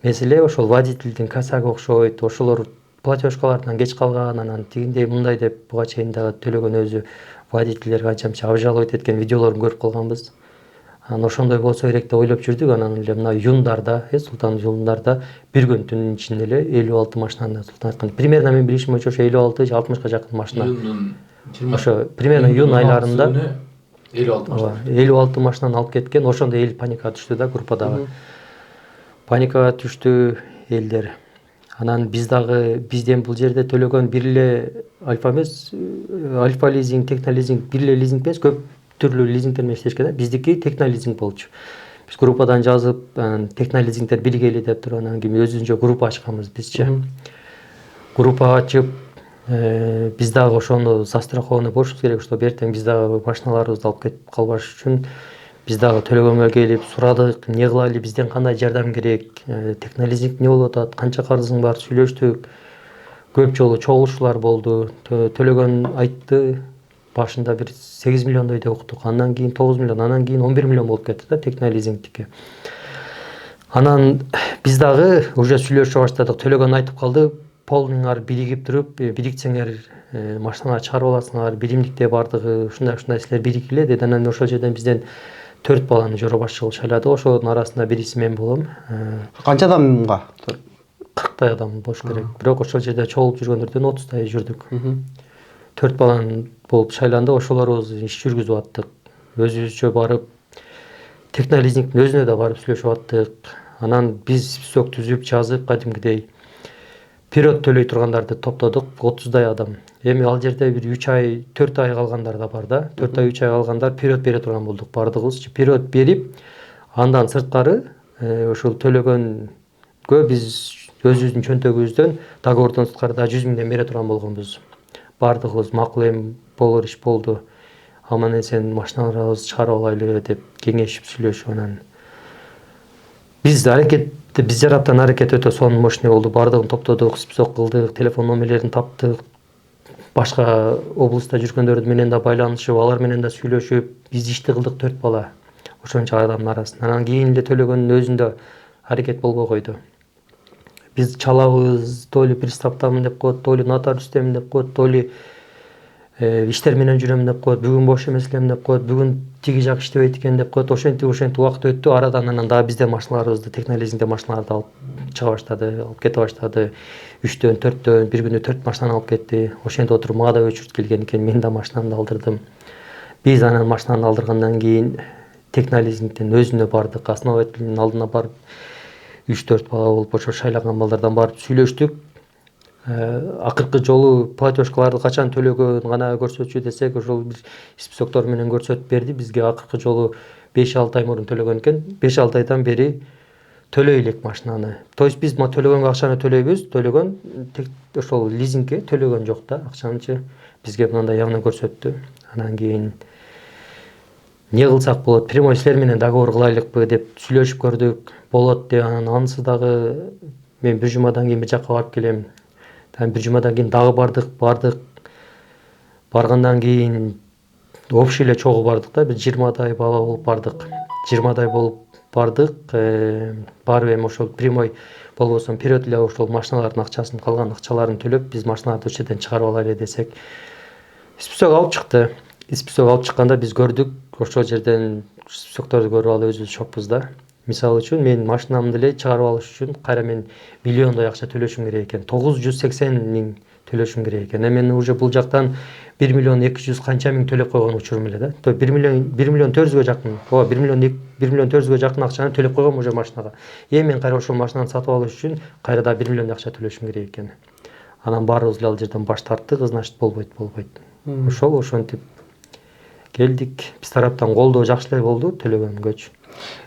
меселе ошол водительдин косягы окшойт. Ошолор платежкалардан кеч калган, анан тигиндей мындай деп буга чейин дагы төлөгөн өзү водительдерге анчамча обжаловать эткен видеолорун көрүп калганбыз. Анан ошондой болсо керек деп ойлоп жүрдүк. Анан эле мына июндарда, Султан июндарда бир күн түнүн ичинде эле 56 машинаны Султан айткан. Примерно мен билишим боюнча ошо 56-60га жакын машина. Ошо примерно июн айларында 56 машинаны алып кеткен. Ошондо эл паникага түштү да, группадагы. Паникага түштү элдер. Анан биз дагы бизден бул жерде төлөгөн бир эле Альфа эмес, Альфа лизинг, Техно лизинг, бир эле лизинг эмес, көп түрлүү лизингдер менен иштешкен да. Биздики Техно лизинг болчу. Биз группадан жазып, Техно лизингдер биргели деп туруп, анан кийин өзүнчө группа ачканбыз бизче. Группа ачып, биз дагы ошону застрахованы болушубуз керек, что бертең биз дагы машиналарыбызды алып кетип калбаш үчүн биз дагы төлөгөнгө келип сурадык, эмне кылайлы, бизден кандай жардам керек, Техно лизинг эмне болуп атат, канча карызың бар, сүйлөштүк. Көп жолу чогулушуулар болду. Төлөгөн айтты, башында бир 8 миллиондой деп уктук. Андан кийин 9 миллион, андан кийин 11 миллион болуп кетти да Техно лизингтики. Анан биз дагы уже сүйлөшө баштадык. Төлөгөн айтып калды, полныйңар биригип туруп, бириксеңер машинаны чыгарып аласыңар, биримдикте бардыгы ушундай силер бириккиле деди. Анан ошол жерден бизден 4 баланы жоро башчы кылып шайлады. Ошонун арасында бириси мен болом. Канча адамга? 40 адам болуш керек. Бирок ошол жерде чогулуп жүргөндөрдөн 30 жүрдүк. 4 баланы болуп шайланды. Ошолорубуз иш жүргүзүп аттык. Өзүбүзчө барып Техно лизингдин өзүнө да барып сүйлөшүп аттык. Анан биз список түзүп, жазып, кадимкидей период төлөй тургандарды топтодук, 30дай адам. Эми ал жерде бир 3 ай, 4 ай калгандар да бар да. 4 ай, 3 ай калгандар период бере турган болдук бардыгыбыз. Период берип, андан сырткары ошол төлөгөнгө биз өзүбүздүн чөнтөгүбүздөн договордон сырткары да 100 миңден бере турган болгонбуз. Бардыгыбыз макул эми болор иш болду. Аман эсен машиналарыбызды чыгарып алайлы деп кеңешип сүйлөшүп, анан биз жараптан аракет өтө сонун мощный болду. Бардыгын топтодук, список кылдык, телефон номерлерин таптык. Башка областта жүргөндөрдү менен да байланышып, алар менен да сүйлөшүп, биз ишти кылдык 4 бала. Ошончо адамдын арасында. Анан кийин эле төлөгөндүн өзүндө аракет болбой койду. Биз чалабыз, то ли приставтамын деп коет, то ли нотариустемин деп коет, то ли иштер менен жүрөм деп коет, бүгүн бош эмес элем деп коет, бүгүн тиги жак иштебейт экен деп коет. Ошентип убакыт өттү. Арадан анан дагы бизден машиналарыбызды, Техно лизингден машиналарды алып чыга баштады, алып кете баштады. 3дөн, 4дөн, бир күнү 4 машинаны алып кетти. Ошентип отуруп мага да өчүрт келген экен, мен да машинамды алдырдым. Биз анан машинаны алдыргандан кийин Техно лизингдин өзүнө бардык, основательдин алдына барып 3-4 бала болуп ошо шайлаган балдардан барып сүйлөштүк. Акыркы жолу платежкаларды качан төлөгөн гана көрсөтчү десек, ошол бир списоктор менен көрсөтүп берди. Бизге акыркы жолу 5-6 ай мурун төлөгөн экен. 5-6 айдан бери төлөй элек машинаны. То есть биз төлөгөнгө акчаны төлөйбүз, төлөгөн ошол лизингге төлөгөн жок да акчанычы. Бизге мындай явно көрсөттү. Анан кийин эмне кылсак болот, прямой силер менен договор кылайлыкпы деп сүйлөшүп көрдүк. Болот деп, анан анысы дагы мен бир жумадан кийин бир жакка барып келем. Бир жумадан кийин дагы бардык. Баргандан кийин общий эле чогуу бардык да, бир 20дай бала болуп бардык. 20дай болуп бардык. Барып эми ошол прямой болбосо период эле ошол машиналардын акчасын, калган акчаларын төлөп, биз машиналарды ошол жерден чыгарып алайлы десек, список алып чыкты. Список алып чыкканда биз көрдүк, ошол жерден сөктөрдү көрүп алып өзүбүз шокпуз да. Мисалы үчүн мен машинамды эле чыгарып алыш үчүн кайра мен миллиондой акча төлөшүм керек экен. 980 миң төлөшүм керек экен. Мен уже бул жактан 1 миллион 200 канча миң төлөп койгон учурум эле да. То 1 миллион 400 жакын. Ооба 1 миллион 400 жакын акчаны төлөп койгом уже машинага. Мен кайра ошол машинаны сатып алыш үчүн кайра да 1 миллион акча төлөшүм керек экен. Анан баарыбыз ал жерден баш тарттык, значит болбойт. Ошентип келдик. Биз тараптан колдоо жакшы эле болду төлөгөнгөчү.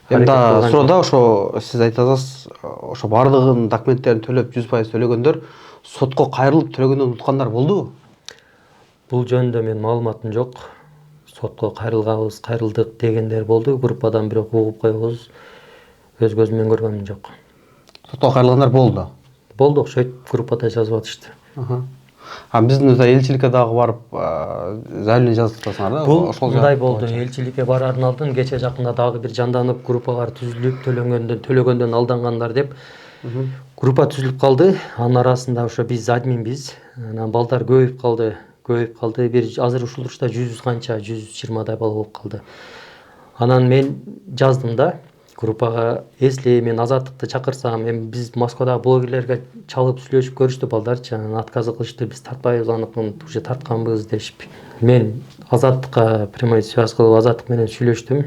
Эми сурада ошо сиз айтасыз, ошо бардыгын документтерин төлөп 100% төлөгөндөр сотко кайрылып төлөгөндөн уткандар болдубу? Бул жөнүндө менин маалыматым жок. Сотко кайрылдык дегендер болду. Группадан бирок угуп койбуз. Өз көзүм менен көргөнүм жок. Сотко кайрылгандар болду. Болду окшойт, группада жазып атышты. Биздин элчиликке дагы барып заявление жазып атасыңар да? Бул мындай болду. Элчиликке бараардын алдын кече жакында дагы бир жанданып группалар түзүлүп, төлөгөндөн алдангандар деп группа түзүлүп калды. Анын арасында ошо биз админбиз. Анан балдар көбөйүп калды. Бир азыр ушул урушта 100 канча, 120дай бала болуп калды. Анан мен жаздым да группага, если мен Азаттыкты чакырсам, эми биз Москвадагы блогерлерге чалып сүйлөшүп көрүштү балдарчы, анан отказ кылышты, биз тартпайбыз, аныкын уже тартканбыз дешип. Мен Азаттыкка прямой связь кылып Азаттык менен сүйлөштүм.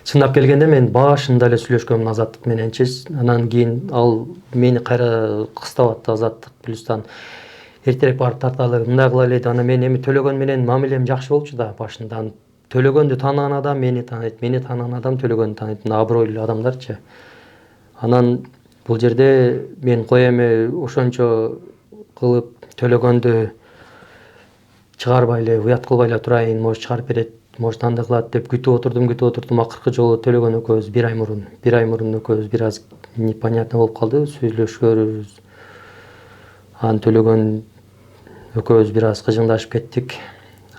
Чындап келгенде мен башында эле сүйлөшкөмүн Азаттык мененчи. Анан кийин ал мени кайра кыстап атты Азаттык плюстан. Эртерээк барып тарталы, мындай кылайлы дейт. Анан мен эми төлөгөн менен мамилем жакшы болчу да башында. Төлөгөндү тааныган адам мени тааныйт, мени тааныган адам төлөгөндү тааныйт. Мына абройлуу адамдарчы. Анан бул жерде мен коеми ошончо кылып төлөгөндү чыгарбайлы, уят кылбай эле турайын, может чыгарып берет, может андай кылат деп күтүп отурдум. Акыркы жолу төлөгөн экөөбүз 1 ай мурун экөөбүз бир аз непонятно болуп калды, сүйлөшкөрүбүз. Анан төлөгөн экөөбүз бир аз кыжыңдашып кеттик.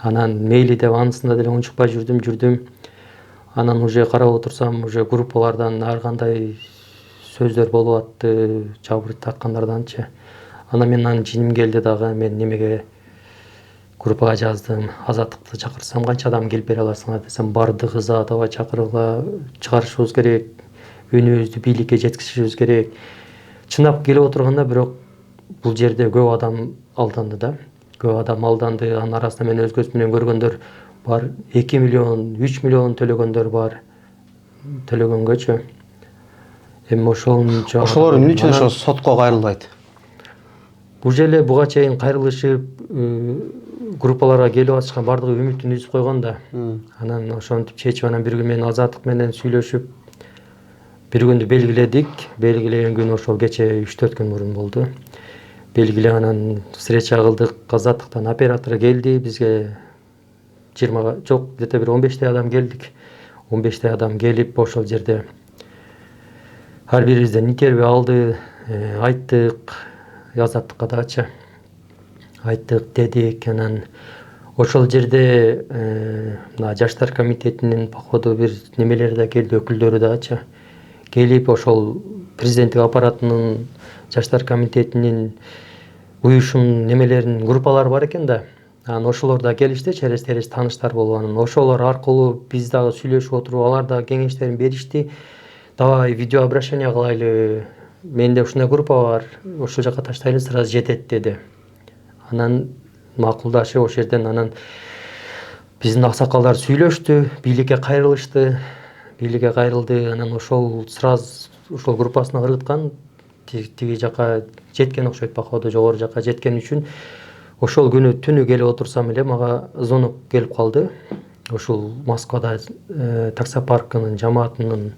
Анан мейли деп анысында деле унчукпай жүрдүм. Анан уже карап отурсам, уже группалардан ар кандай сөздөр болуп атты, жабыр тарткандарданчы. Анан менин жиним келди дагы, мен немеге группага жаздым. Азаттыкты чакырсам канча адам келип бере аласыңар десем, бардыгыза давай чакыргыла, чыгарышыбыз керек, үнүбүздү бийликке жеткизишибиз керек. Чындап келип отурганда бирок бул жерде көп адам алданды да. Анын арасында мен өз көзүм менен көргөндөр бар, 2 миллион, 3 миллион төлөгөндөр бар. Төлөгөнгөчү. Эми ошолор эмне үчүн ошо сотко кайрылбайт? Бул жерде буга чейин кайрылышып, группаларга келип атышкан бардыгы үмүтүн үзүп койгон да. Анан ошентип чечип, анан бир күн мен Азаттык менен сүйлөшүп, бир күндү белгиледик. Белгилеген күн ошол кече 3-4 күн мурун болду. Белгилеп анан встреча кылдык. Азаттыктан оператор келди бизге. 20 жок, где-то бир 15 адам келдик. 15 адам келип ошол жерде ар бирибизден интервью алды, айттык, Азаттыкка дагычы. Айттык, дедик. Анан ошол жерде мына жаштар комитетинин походу бир немелери да келди, өкүлдөрү дагычы. Келип ошол президенттик аппаратынын жаштар комитетинин уюшум немелеринин группалары бар экен да. Анан ошолор да келишти, через тааныштар болуп, анан ошолор аркылуу биз дагы сүйлөшүп отуруп, алар да кеңештерин беришти. Давай видео обращение кылайлы. Менде ушундай группа бар, ошол жака таштайлы, сразу жетет деди. Анан макулдашып ошол жерден анан биздин аксакалдар сүйлөштү, бийликке кайрылышты. Бийликке кайрылды, анан ошол сразу ошол группасына кыргыткан, тиги жака жеткен окшойт, походу жогору жака жеткен үчүн ошол күнү түнү келип отурсам эле мага звонок келип калды. Ошол Москвада таксопаркынын жамаатынын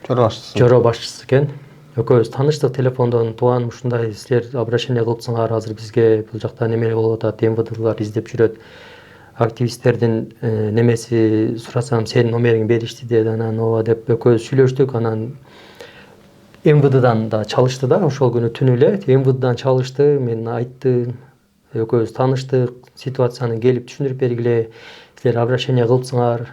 жора башчысы экен. Экөөбүз тааныштык телефондон, тууганым ушундай, силер обращение кылыпсыңар, азыр бизге бул жакта неме болуп атат, МВДлар издеп жүрөт. Активисттердин немеси сурасам, сенин номериңди беришти деди. Анан ооба деп экөөбүз сүйлөштүк. Анан МВДдан да чалышты да, ошол күнү түнү эле МВДдан чалышты. Мен айттым, экөөбүз тааныштык, ситуацияны келип түшүндүрүп бергиле. Силер обращение кылыпсыңар,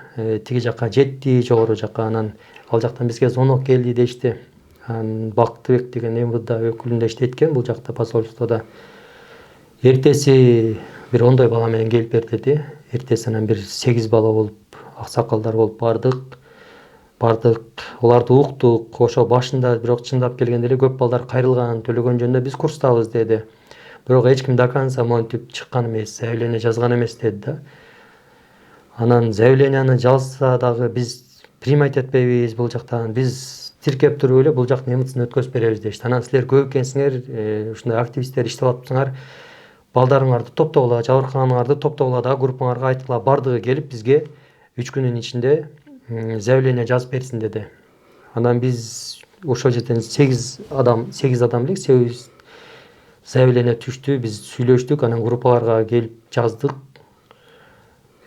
тиги жака жетти, жогору жака. Анан ал жактан бизге звонок келди дешти. Бактыбек деген МВД өкүлүндө иштейт экен бул жакта, посольстводо. Эртеси бир 10 бала менен келип бер деди. Эртеси анан бир 8 бала болуп аксакалдар болуп бардык, оларды уктук. Ошо башында бирок чындап келгенде эле көп балдар кайрылган, төлөгөн жөнүндө биз курстабыз деди. Бирок эч ким до конца монтип чыккан эмес, заявление жазган эмес деди да. Анан заявленияны жазса дагы биз примать этпейбиз бул жактан. Биз тиркеп туруп эле бул жактын эмитсин өткөзүп беребиз дешти. Анан силер көп экенсиңер, ушундай активисттер иштеп атпсыңар, балдарыңарды топтогула, жабыркаганыңарды топтогула да группаңарга айткыла. Бардыгы келип бизге 3 күнүн ичинде заявление жазып берсин деди. Анан биз ошол жерден 8 адам элек 8 заявление түштү, биз сүйлөштүк, анан группаларга келип жаздык.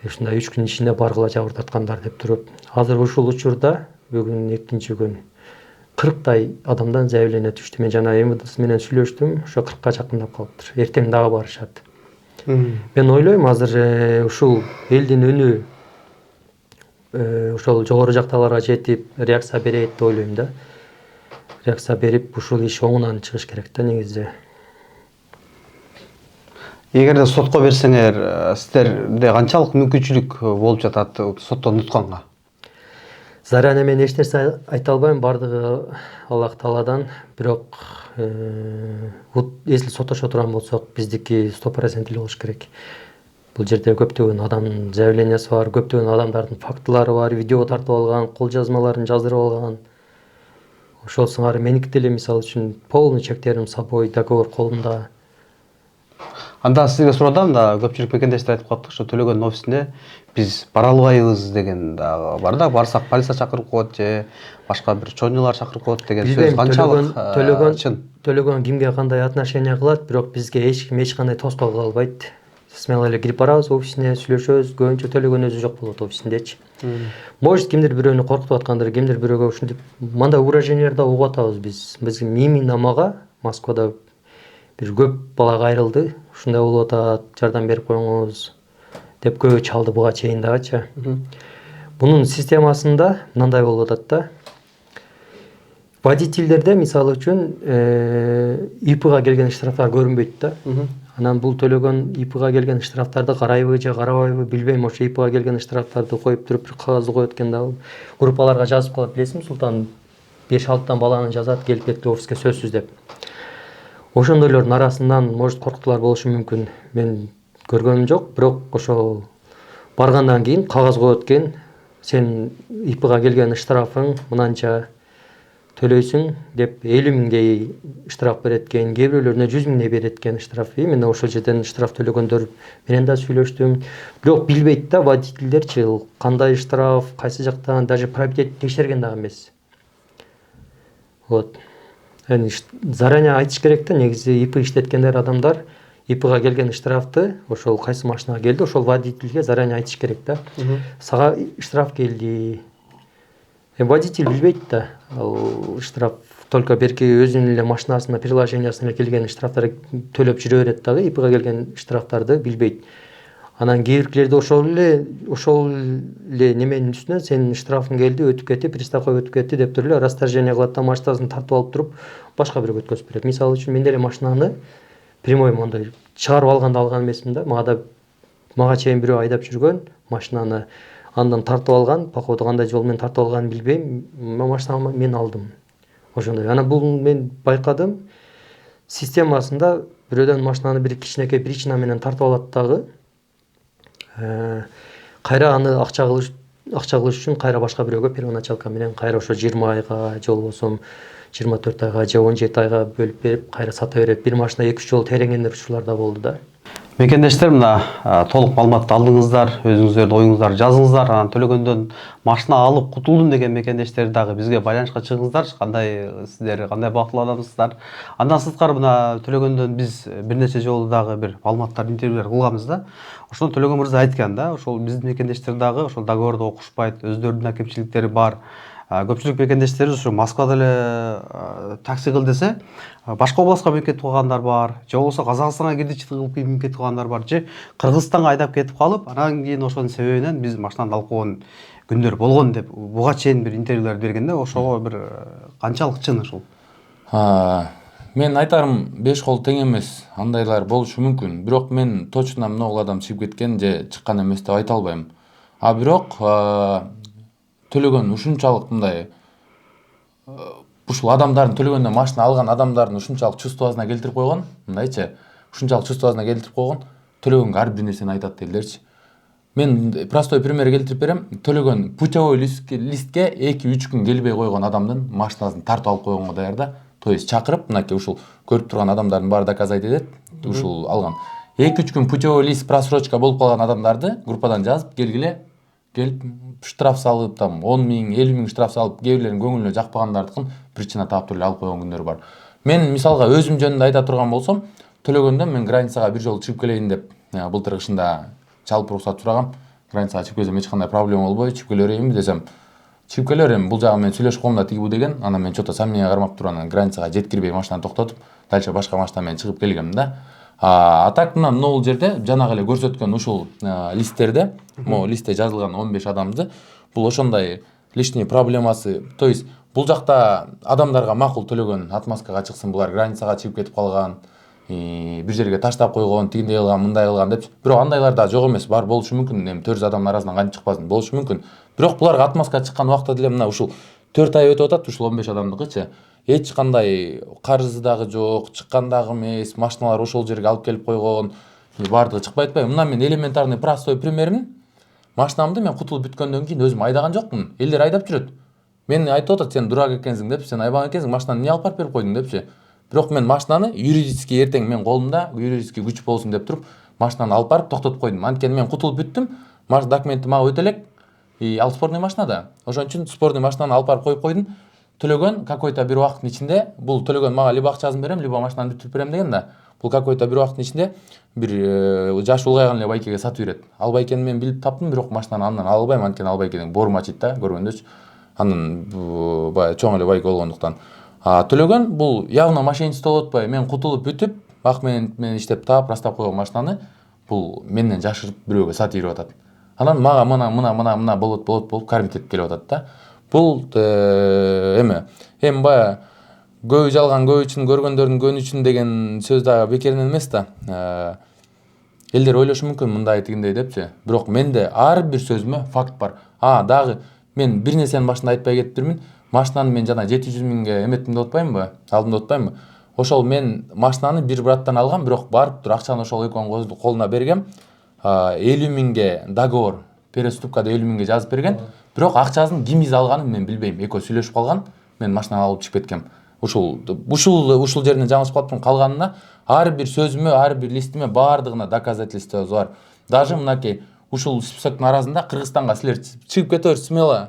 Ушундай 3 күн ичинде баргыла жабырдаткандар деп туруп. Азыр ушул учурда бүгүн 2-нчи күн 40тай адамдан заявление түштү. Мен жана МВД менен сүйлөштүм, ошо 40ка жакындап калыптыр. Эртең дагы барышат. Мен ойлойм, азыр ушул элдин үнү ошол жогору жактагыларга жетип реакция берет деп ойлойм да. Реакция берип ушул иш оңунан чыгыш керек да негизи. Эгерде сотко берсеңер, сиздерде канчалык мүмкүнчүлүк болуп жатат соттон утканга? Заранее мен эч нерсе айта албайм, бардыгы Аллах Тааладан. Бирок если соттошо турган болсок, биздики 100% болуш керек. Бул жерде көптөгөн адамдын заявлениясы бар, көптөгөн адамдардын фактылары бар, видео тартып алган, кол жазмаларын жаздырып алган. Ошол сыңары меники деле мисалы үчүн полный чектерим собой, договор колумда. Анда сизге сурадым да, көпчүлүк мекендештер айтып калыптыр, ошо төлөгөндүн офисине биз бара албайбыз деген дагы бар да, барсак полиция чакырып коет же башка бир чоңжулар чакырып коет деген сөз канчалык чын? Төлөгөн кимге кандай отношение кылат, бирок бизге эч ким эч кандай тоскоол кыла албайт. Смело эле кирип барабыз офисине, сүйлөшөбүз, көбүнчө төлөгөн өзү жок болот офисиндечи. Может, кимдир бирөөнү коркутуп аткандыр, кимдир бирөөгө ушинтип мындай угроженияларды угуп атабыз биз. Биз именно мага Москвада бир көп бала кайрылды, ушундай болуп атат, жардам берип коюңуз деп көбү чалды буга чейин дагычы. Бунун системасында мындай болуп атат да. Водительдерде мисалы үчүн ИПга келген штрафтар көрүнбөйт да. Анан бул төлөгөн ИПга келген штрафтарды карайбы же карабайбы билбейм. Ошо ИПга келген штрафтарды коюп туруп бир кагазды коет экен да. Группаларга жазып калат, билесиңби, Султан 5-6 баланы жазат, келип кетти офиске сөзсүз деп. Ошондойлордун арасынан может коркутуулар болушу мүмкүн. Мен көргөнүм жок, бирок ошол баргандан кийин кагаз коет экен. Сен ИПга келген штрафың мынанча төлөйсүң деп 50 миңдей штраф берет экен, кээ бирөөлөрүнө 100 миңдей берет экен штраф. Мен ошол жерден штраф төлөгөндөр менен да сүйлөштүм. Бирок билбейт да водительдерчи кандай штраф, кайсы жактан, даже пробитет текшерген дагы эмес. Вот. Эми заранее айтыш керек да, негизи ИП иштеткендер адамдар ИПга келген штрафты ошол кайсы машинага келди, ошол водительге заранее айтыш керек да. Сага штраф келди. Водитель билбейт да. Ал штраф только берки өзүнүн эле машинасына, приложениясына келген штрафтар төлөп жүрө берет дагы, ИПга келген штрафтарды билбейт. Анан кээ биркилерде ошол эле неменин үстүнө сенин штрафың келди, өтүп кетти, приставка өтүп кетти деп туруп эле расторжение кылат да, машинасын тартып алып туруп башка бирөөгө өткөзүп берет. Мисалы үчүн мен деле машинаны прямой мондой чыгарып алганда алган эмесмин да. Мага чейин бирөө айдап жүргөн машинаны, андан тартып алган, походу кандай жол менен тартып алганын билбейм. Машинаны мен алдым. Ошондой. Анан бул мен байкадым. Системасында бирөөдөн машинаны бир кичинекей причина менен тартып алат дагы. Кайра аны акча кылыш үчүн кайра башка бирөөгө первоначалка менен кайра ошо 20 айга же болбосо 24 айга же 17 айга бөлүп берип кайра сата берет. Бир машина 2-3 жолу теренгендер учурлар да болду да. Мекендештер, мына толук маалыматты алдыңыздар, өзүңүздөрдүн оюңуздарды жазыңыздар. Анан төлөгөндөн машина алып кутулдум деген мекендештер дагы бизге байланышка чыгыңыздарчы. Сиздер кандай бактылуу адамсыздар? Андан сырткары мына төлөгөндөн биз бир нече жолу дагы бир маалыматтар, интервьюлар кылганбыз да. Ошондо төлөгөн мырза айткан да, ошол биздин мекендештер дагы ошол договорду окушпайт, өздөрүнүн кемчиликтери бар. Көпчүлүк мекендештерибиз ушу Москвада эле такси кыл десе, башка областка менип кетип калгандар бар, же болбосо Казакстанга кирди чыкты кылып менип кетип калгандар бар, же Кыргызстанга айдап кетип калып, анан кийин ошонун себебинен биз машинаны алып койгон күндөр болгон деп буга чейин бир интервьюлар берген да. Ошого бир канчалык чын ушул? Мен айтарым 5 кол тең эмес, андайлар болушу мүмкүн. Бирок мен точно многу адам чыгып кеткен же чыккан эмес деп айта албайм. А бирок төлөгөн ушунчалык мындай ушул адамдардын төлөгөндөн машина алган адамдардын ушунчалык чувствосуна келтирип койгон, мындайчы, ушунчалык чувствосуна келтирип койгон, төлөгөнгө ар бир нерсени айтат дейлерчи. Мен простой пример келтирип берем. Төлөгөн путевой листке 2-3 күн келбей койгон адамдын машинасын тартып алып койгонго даяр да. То есть чакырып, мынакей ушул көрүп турган адамдардын баары доказать этет, ушул алган. 2-3 күн путевой лист просрочка болуп калган адамдарды группадан жазып, келгиле, келип штраф салып, там 10 000, 50 000 штраф салып, кээ бирлеринин көңүлүнө жакпагандардыкын причина таап туруп алып койгон күндөр бар. Мен мисалга өзүм жөнүндө айта турган болсом, төлөгөндө мен границага бир жолу чыгып келейин деп былтыр кышында чалып уруксат сурагам. Границага чыгып келсем эч кандай проблема болбой, чыгып келе берейинби десем, чыгып келе берем. Бул жагы мен сүйлөшүп коем да тигибу деген. Анан мен чото сомнение кармап туруп анан границага жеткирбей машинаны токтотуп, дальше башка машина менен чыгып келгем да. А так мына могул жерде жанагы эле көрсөткөн ушул листтерде, могу листте жазылган 15 адамды бул ошондой лишний проблемасы, то есть бул жакта адамдарга макул төлөгөн, отмазкага чыксын, булар границага чыгып кетип калган, бир жерге таштап койгон, тигиндей кылган, мындай кылган деп. Бирок андайлар да жок эмес, бар болушу мүмкүн. Эми 400 адамдын арасынан кантип чыкпасын, болушу мүмкүн. Бирок буларга отмазка чыккан убакта деле мына ушул 4 ай өтүп атат, ушул 15 адамдыкычы. Эч кандай карызы дагы жок, чыккан дагы эмес, машиналар ошол жерге алып келип койгон, бардыгы чыкпай атпайбы. Мына мен элементарный простой примерим. Машинамды мен кутулуп бүткөндөн кийин өзүм айдаган жокмун. Элдер айдап жүрөт. Мен айтып атат, сен дурак экенсиң деп, сен айбак экенсиң, машинаны эмне алып барып берип койдуң депчи. Бирок мен машинаны юридически эртең мен колумда юридический күч болсун деп туруп, машинаны алып барып токтотуп койдум. Анткени мен кутулуп бүттүм, документи мага өтө элек, ал спорный машина да. Ошон үчүн спорный машинаны алып барып коюп койдум. Төлөгөн какой-то бир убакыттын ичинде, бул төлөгөн мага либо акчасын берем, либо машинаны бүтүрүп берем деген да. Бул какой-то бир убакыттын ичинде бир жашы улгайган эле байкеге сатып берет. Ал байкени мен билип таптым, бирок машинаны андан ала албайм, анткени ал байкенин боорум ачыйт да, көргөндөчү. Андан баягы чоң эле байке болгондуктан. Төлөгөн бул явно мошенничество болуп атпайбы? Мен кутулуп бүтүп, мен иштеп таап, растап койгон машинаны бул менден жашырып бирөөгө сатып берип атат. Анан мага мына болот кармит этип келип атат да. Бул эми баягы көбү жалган көбү үчүн, көргөндөрдүн көнү үчүн деген сөз дагы бекеринен эмес да. Элдер ойлошу мүмкүн мындай тигиндей депчи. Бирок менде ар бир сөзүмө факт бар. Дагы мен бир нерсени башында айтпай кетиптирмин. Машинаны мен жана 700 000ге эметтим деп атпаймынбы? Алдым деп атпаймынбы? Ошол мен машинаны бир браттан алгам, бирок барып туруп акчаны ошол экөөнүн колуна бергем. 50 000ге договор, переступкада 50 000ге жазып берген. Бирок акчасын ким из алганын мен билбейм. Экөө сүйлөшүп калган. Мен машинаны алып чыгып кеткем. Ушул жеринен жаңылышып калыптым. Калганына ар бир сөзүмө, ар бир листиме баардыгына доказательствосу бар. Даже мынакей ушул списоктун арасында Кыргызстанга силер чыгып кете бер, смело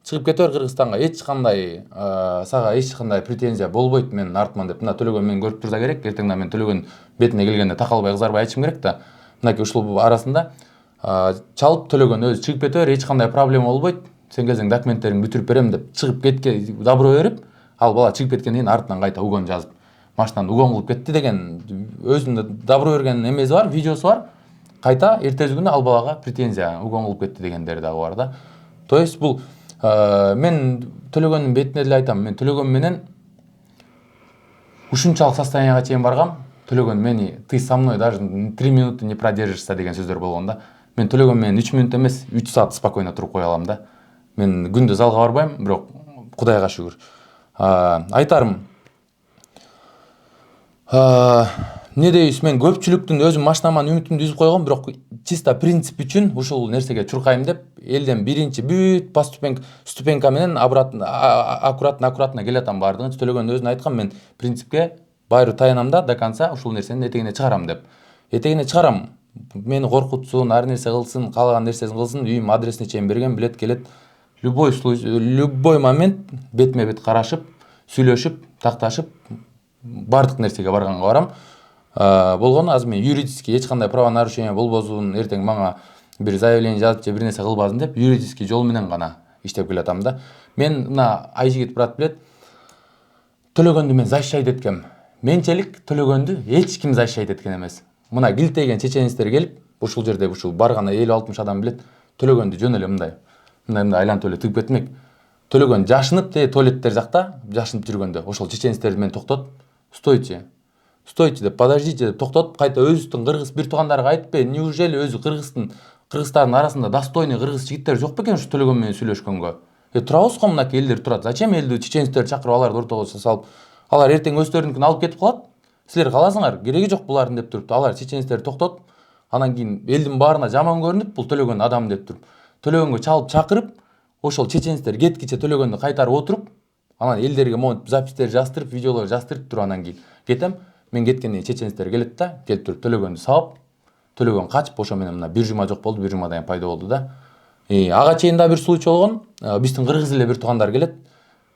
чыгып кете бер Кыргызстанга, эч кандай сага эч кандай претензия болбойт, мен артман деп. Мына төлөгөн мени көрүп турса керек, эртеңден мен төлөгөн бетине келгенде такалбай кызарбай айтышым керек да. Мынакей ушул арасында чалып төлөгөн өзү чыгып кете бер, эч кандай проблема болбойт. Сен келсең документтериңди бүтүрүп берем деп чыгып кетке добро берип, ал бала чыгып кеткенден кийин артынан кайта угон жазып, машинаны угон кылып кетти деген өзүнүн добро берген эмеси бар, видеосу бар. Кайта эртеси күнү ал балага претензия, угон кылып кетти дегендери дагы бар да. То есть бул мен төлөгөндүн бетине деле айтам, мен төлөгөн менен ушунчалык состоянияга чейин баргам. Төлөгөн мени ты со мной даже 3 минуты не продержишься деген сөздөр болгон да. Мен төлөгөн менен 3 минут эмес, 3 саат спокойно туруп кое алам да. Мен күндө залга барбайм, бирок Кудайга шүгүр. Айтарым, не дейбиз, мен көпчүлүктүн өзүм машинаман үмүтүмдү үзүп койгом, бирок чисто принцип үчүн ушул нерсеге чуркайм деп, элден биринчи бүт по ступенька менен аккуратно келатам баардыгын. Төлөгөн өзүнө айткан, мен принципке байыры таянам да, до конца ушул нерсенин этегине чыгарам деп. Этегине чыгарам, мени коркутсун, ар нерсе кылсын, каалаган нерсесин кылсын, үйүм адресине чейин берген, билет, келет. Любой момент бетме бет карашып, сүйлөшүп, такташып, бардык нерсеге барганга барам. Болгону азыр мен юридически эч кандай правонарушение болбосун, эртең мага бир заявление жазып же бир нерсе кылбасын деп, юридический жол менен гана иштеп келатам да. Мен мына Айжигит брат билет, төлөгөндү мен защищать эткем. Менчелик төлөгөндү эч ким защищать эткен эмес. Мына килтейген чеченистер келип, ушул жерде ушул барган 50-60 адам билет, төлөгөндү жөн эле мындай айлантып эле тыгып кетмек. Төлөгөн жашынып туалеттер жакта жашынып жүргөндө ошол чеченистерди мен токтотуп, стойте деп, подождите деп токтотуп, кайта өзүбүздүн кыргыз бир туугандарга айтпай, неужели өзү кыргыздын кыргыздардын арасында достойный кыргыз жигиттер жок бекен ушу төлөгөн менен сүйлөшкөнгө? Турабыз го мынакей элдер турат. Зачем элди чеченцтерди чакырып аларды ортого салып? Алар эртең өздөрүнүкүн алып кетип калат. Силер каласыңар, кереги жок булардын деп туруп, алар чеченцтерди токтотуп, анан кийин элдин баарына жаман көрүнүп, бул төлөгөн адам деп туруп, төлөгөнгө чалып чакырып, ошол чеченцтер кеткиче төлөгөндү кайтарып отуруп, анан элдерге монтип запистер жаздырып, видеолор жаздырып туруп анан кийин кетем. Мен кеткенден кийин чеченцтер келет да, келип туруп төлөгөндү сабап, төлөгөн качып, ошо менен мына бир жума жок болду, бир жумадан кийин пайда болду да. Ага чейин да бир случай болгон. Биздин кыргыз эле бир туугандар келет.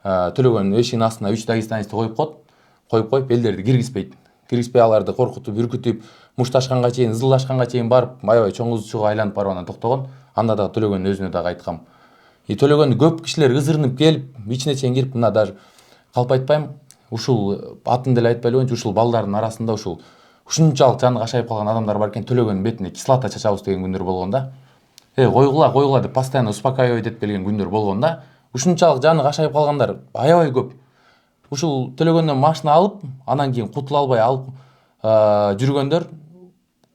Төлөгөндүн эшигинин астына 3 дагестанецти коюп коюп элдерди киргизбейт. Киргизбей аларды коркутуп, үркүтүп, мушташканга чейин, ызылдашканга чейин барып, аябай чоң ызчууга айланып барып анан токтогон. Анда дагы төлөгөндүн өзүнө дагы айткам. Төлөгөндү көп кишилер ызырынып келип, ичине чейин кирип, мына даже калп айтпайм, ушул атын деле айтпай эле ушул балдардын арасында ушунчалык жаны кашайып калган адамдар бар экен, төлөгөндүн бетине кислота чачабыз деген күндөр болгон да. Койгула деп постоянно успокаивать этип келген күндөр болгон да. Ушунчалык жаны кашайып калгандар аябай көп. Ушул төлөгөндөн машина алып, анан кийин кутула албай алып жүргөндөр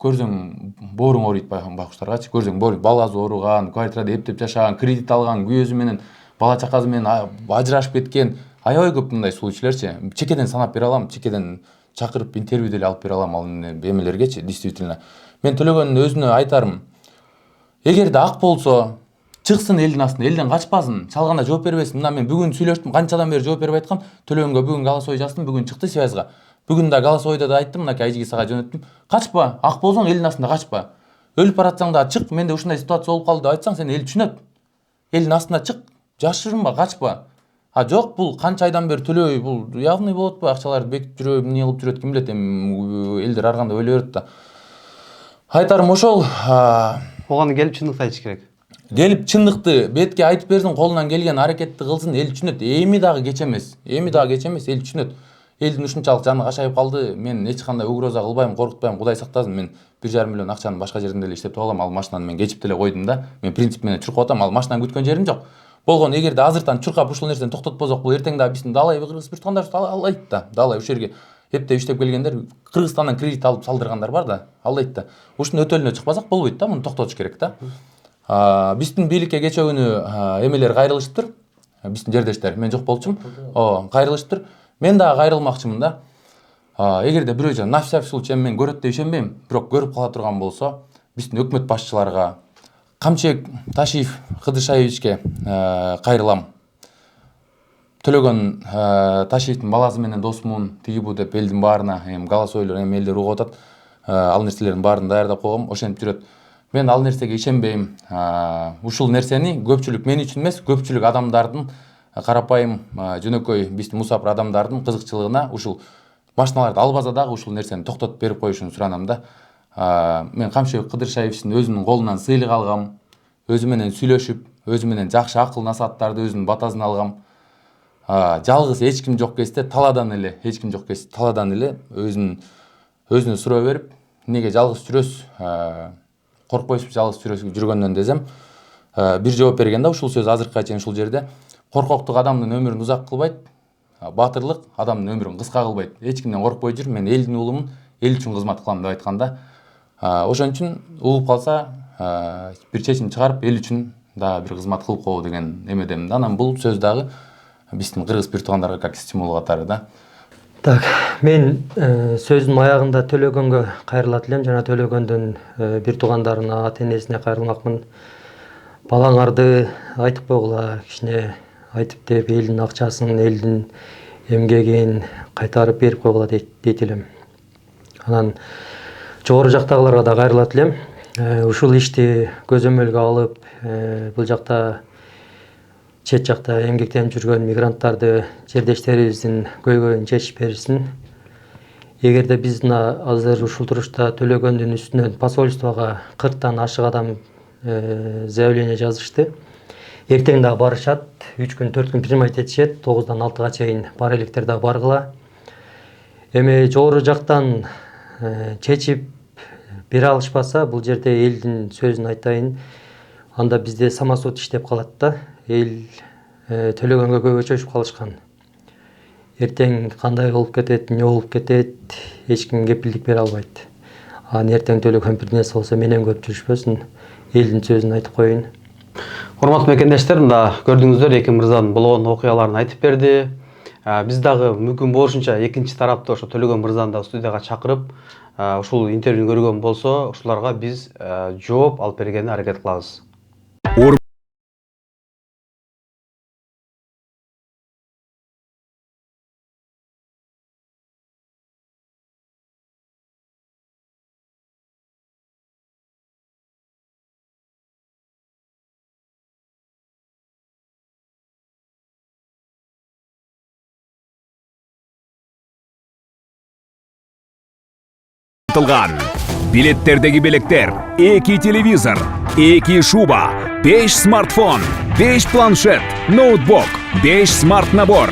көрсөң бооруң ооруйт байкуштаргачы. Көрсөң бооруйт, баласы ооруган, квартирада эптеп жашаган, кредит алган, күйөөсү менен, бала чакасы менен ажырашып кеткен аябай көп мындай случайларчы. Чекеден санап бере алам, чекеден чакырып интервью деле алып бере алам ал эмелергечи, действительно. Мен төлөгөндүн өзүнө айтарым, эгерде ак болсо, чыксын элдин астына, элден качпасын, чалганда жооп бербесин. Мына мен бүгүн сүйлөштүм, канчадан бери жооп берип айткам, төлөгөнгө бүгүн голосовой жаздым, бүгүн чыкты связга. Бүгүн да голосовойдо да айттым, мынакей Айжигисага жөнөттүм. Качпа, ак болсоң элдин астында качпа. Өлүп баратсаң да чык, менде ушундай ситуация болуп калды деп айтсаң, сени эл түшүнөт. Элдин астына чык, жашырынба, качпа. Жок, бул канча айдан бери төлөбөй, бул явный болот атпайбы, акчаларды бекитип жүрөбү, эмне кылып жүрөт, ким билет, эми элдер ар кандай ойлой берет да. Айтарым ошол, Оған келіп чындықты айтыш керек. Келип чындыкты бетке айтып берсин, колунан келген аракетти кылсын, эл түшүнөт. Эми дагы кеч эмес, эл түшүнөт. Элдин ушунчалык жаны кашайып калды, мен эч кандай угроза кылбайм, коркутпайм, Кудай сактасын. Мен 1,5 миллион акчаны башка жерден деле иштетип алам, ал машинаны мен кечип деле койдум да. Мен принцип менен чуркап атам, ал машинаны күткөн жерим жок. Болгон эгерде азыртан чуркап ушул нерсени токтотпосок, бул эртең дагы биздин далай кыргыз бир туугандар алайт да. Далай ушул жерге эптеп иштеп келгендер, Кыргызстандан кредит алып салдыргандар бар да, алайт да. Ушунун өтөлүнө чыкпасак болбойт да, муну токтотуш керек да. Биздин бийликке кече күнү эмелер кайрылышыптыр. Биздин жердештер, мен жок болчумун. Кайрылышыптыр. Мен дагы кайрылмакчымын да. Эгерде бирөө жана на всякий случай мен көрөт деп ишенбейм, бирок көрүп кала турган болсо, биздин өкмөт башчыларга, Камчыбек Ташиев Кыдыршаевичке кайрылам. Төлөгөн Ташиевдин баласы менен досмун, тиги бу деп элдин баарына голосойлор элдер угуп атат. Ал нерселердин баарын даярдап койгом, ошентип жүрөт. Мен ал нерсеге ишенбейм. Ушул нерсени көпчүлүк мен үчүн эмес, көпчүлүк адамдардын, карапайым жөнөкөй биздин мусапыр адамдардын кызыкчылыгына ушул машиналарды албаса дагы ушул нерсени токтотуп берип коюшун суранам да. Мен Камчыбек Кыдыршаевичтин өзүнүн колунан сыйлык алгам, өзү менен сүйлөшүп, өзү менен жакшы акыл насааттарды өзүнүн батасын алгам. Жалгыз эч ким жок кезде таладан эле, өзүнө суроо берип, неге жалгыз жүрөсүз, коркпойсузбу жалгыз жүргөндөн десем, бир жооп берген да ушул сөз азыркыга чейин ушул жерде. Коркоктук адамдын өмүрүн узак кылбайт, батырлык адамдын өмүрүн кыска кылбайт. Эч кимден коркпой жүр, мен элдин уулумун, эл үчүн кызмат кылам деп айткан да. Ошон үчүн угуп калса, бир чечим чыгарып, эл үчүн дагы бир кызмат кылып коебу деген эмедемин да. Анан бул сөз дагы биздин кыргыз бир туугандарга как стимул катары да. Так, мен сөзүнүн аягында төлөгөнгө кайрылат элем, жана төлөгөндүн бир туугандарына, ата энесине кайрылмакмын. Балаңарды айтып койгула, кичине айтып деп элдин акчасын, элдин эмгегин кайтарып берип койгула дейт элем. Анан жогору жактагыларга да кайрылат элем. Ушул ишти көзөмөлгө алып, бул жакта чет жакта эмгектенип жүргөн мигранттарды жердештерибиздин көйгөйүн чечип берсин. Эгерде биз азыр ушул турушта төлөгөндүн үстүнөн посольствого 40тан ашык адам заявление жазышты. Эртең дагы барышат, 3 күн 4 күн принимать этишет, 9-дан 6-га чейин бар электер дагы баргыла. Эми жогору жактан чечип бере алышпаса, бул жерде элдин сөзүн айтайын, анда бизде самосуд иштеп калат да. Эл төлөгөнгө көбө чөчүп калышкан. Эртең кандай болуп кетет, эмне болуп кетет, эч ким кепилдик бере албайт. Анан эртең төлөгөн бир нерсе болсо менен көрүп жүрүшпөсүн. Элдин сөзүн айтып коеюн. Урматтуу мекендештер, мында көрдүңүздөр, эки мырзанын болгон окуяларын айтып берди. Биз дагы мүмкүн болушунча экинчи тарапты ошо Төлөгөн мырзаны да студияга чакырып, ушул интервьюну көргөн болсо, ушуларга биз жооп алып бергенге аракет кылабыз. Билеттердеги белектер, 2 телевизор, 2 шуба, 5 смартфон, 5 планшет, ноутбук, 5 смарт набор,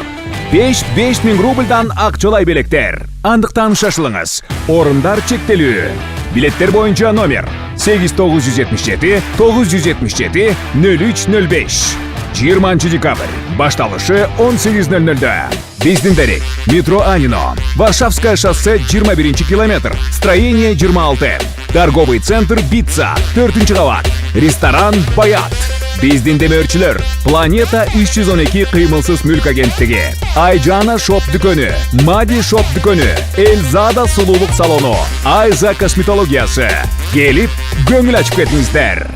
5000 рубльдан акчалай белектер. Андыктан шашылыңыз. Орындар чектелүү. Билеттер боюнча номер 8977 977 0305. 20 декабрь. Башталышы 18:00. Биздин дарек: метро Анино, Варшавское шоссе 21 километр, строение 26. Торговый центр Битца, 4 кабат. Ресторан Баят. Биздин демөөрчүлөр: Планета 312 кыймылсыз мүлк агенттиги, Айжана шоп дүкөнү, Мади шоп дүкөнү, Элзада сулуулук салону, Айза косметологиясы. Келип көңүл ачып кетиңиздер.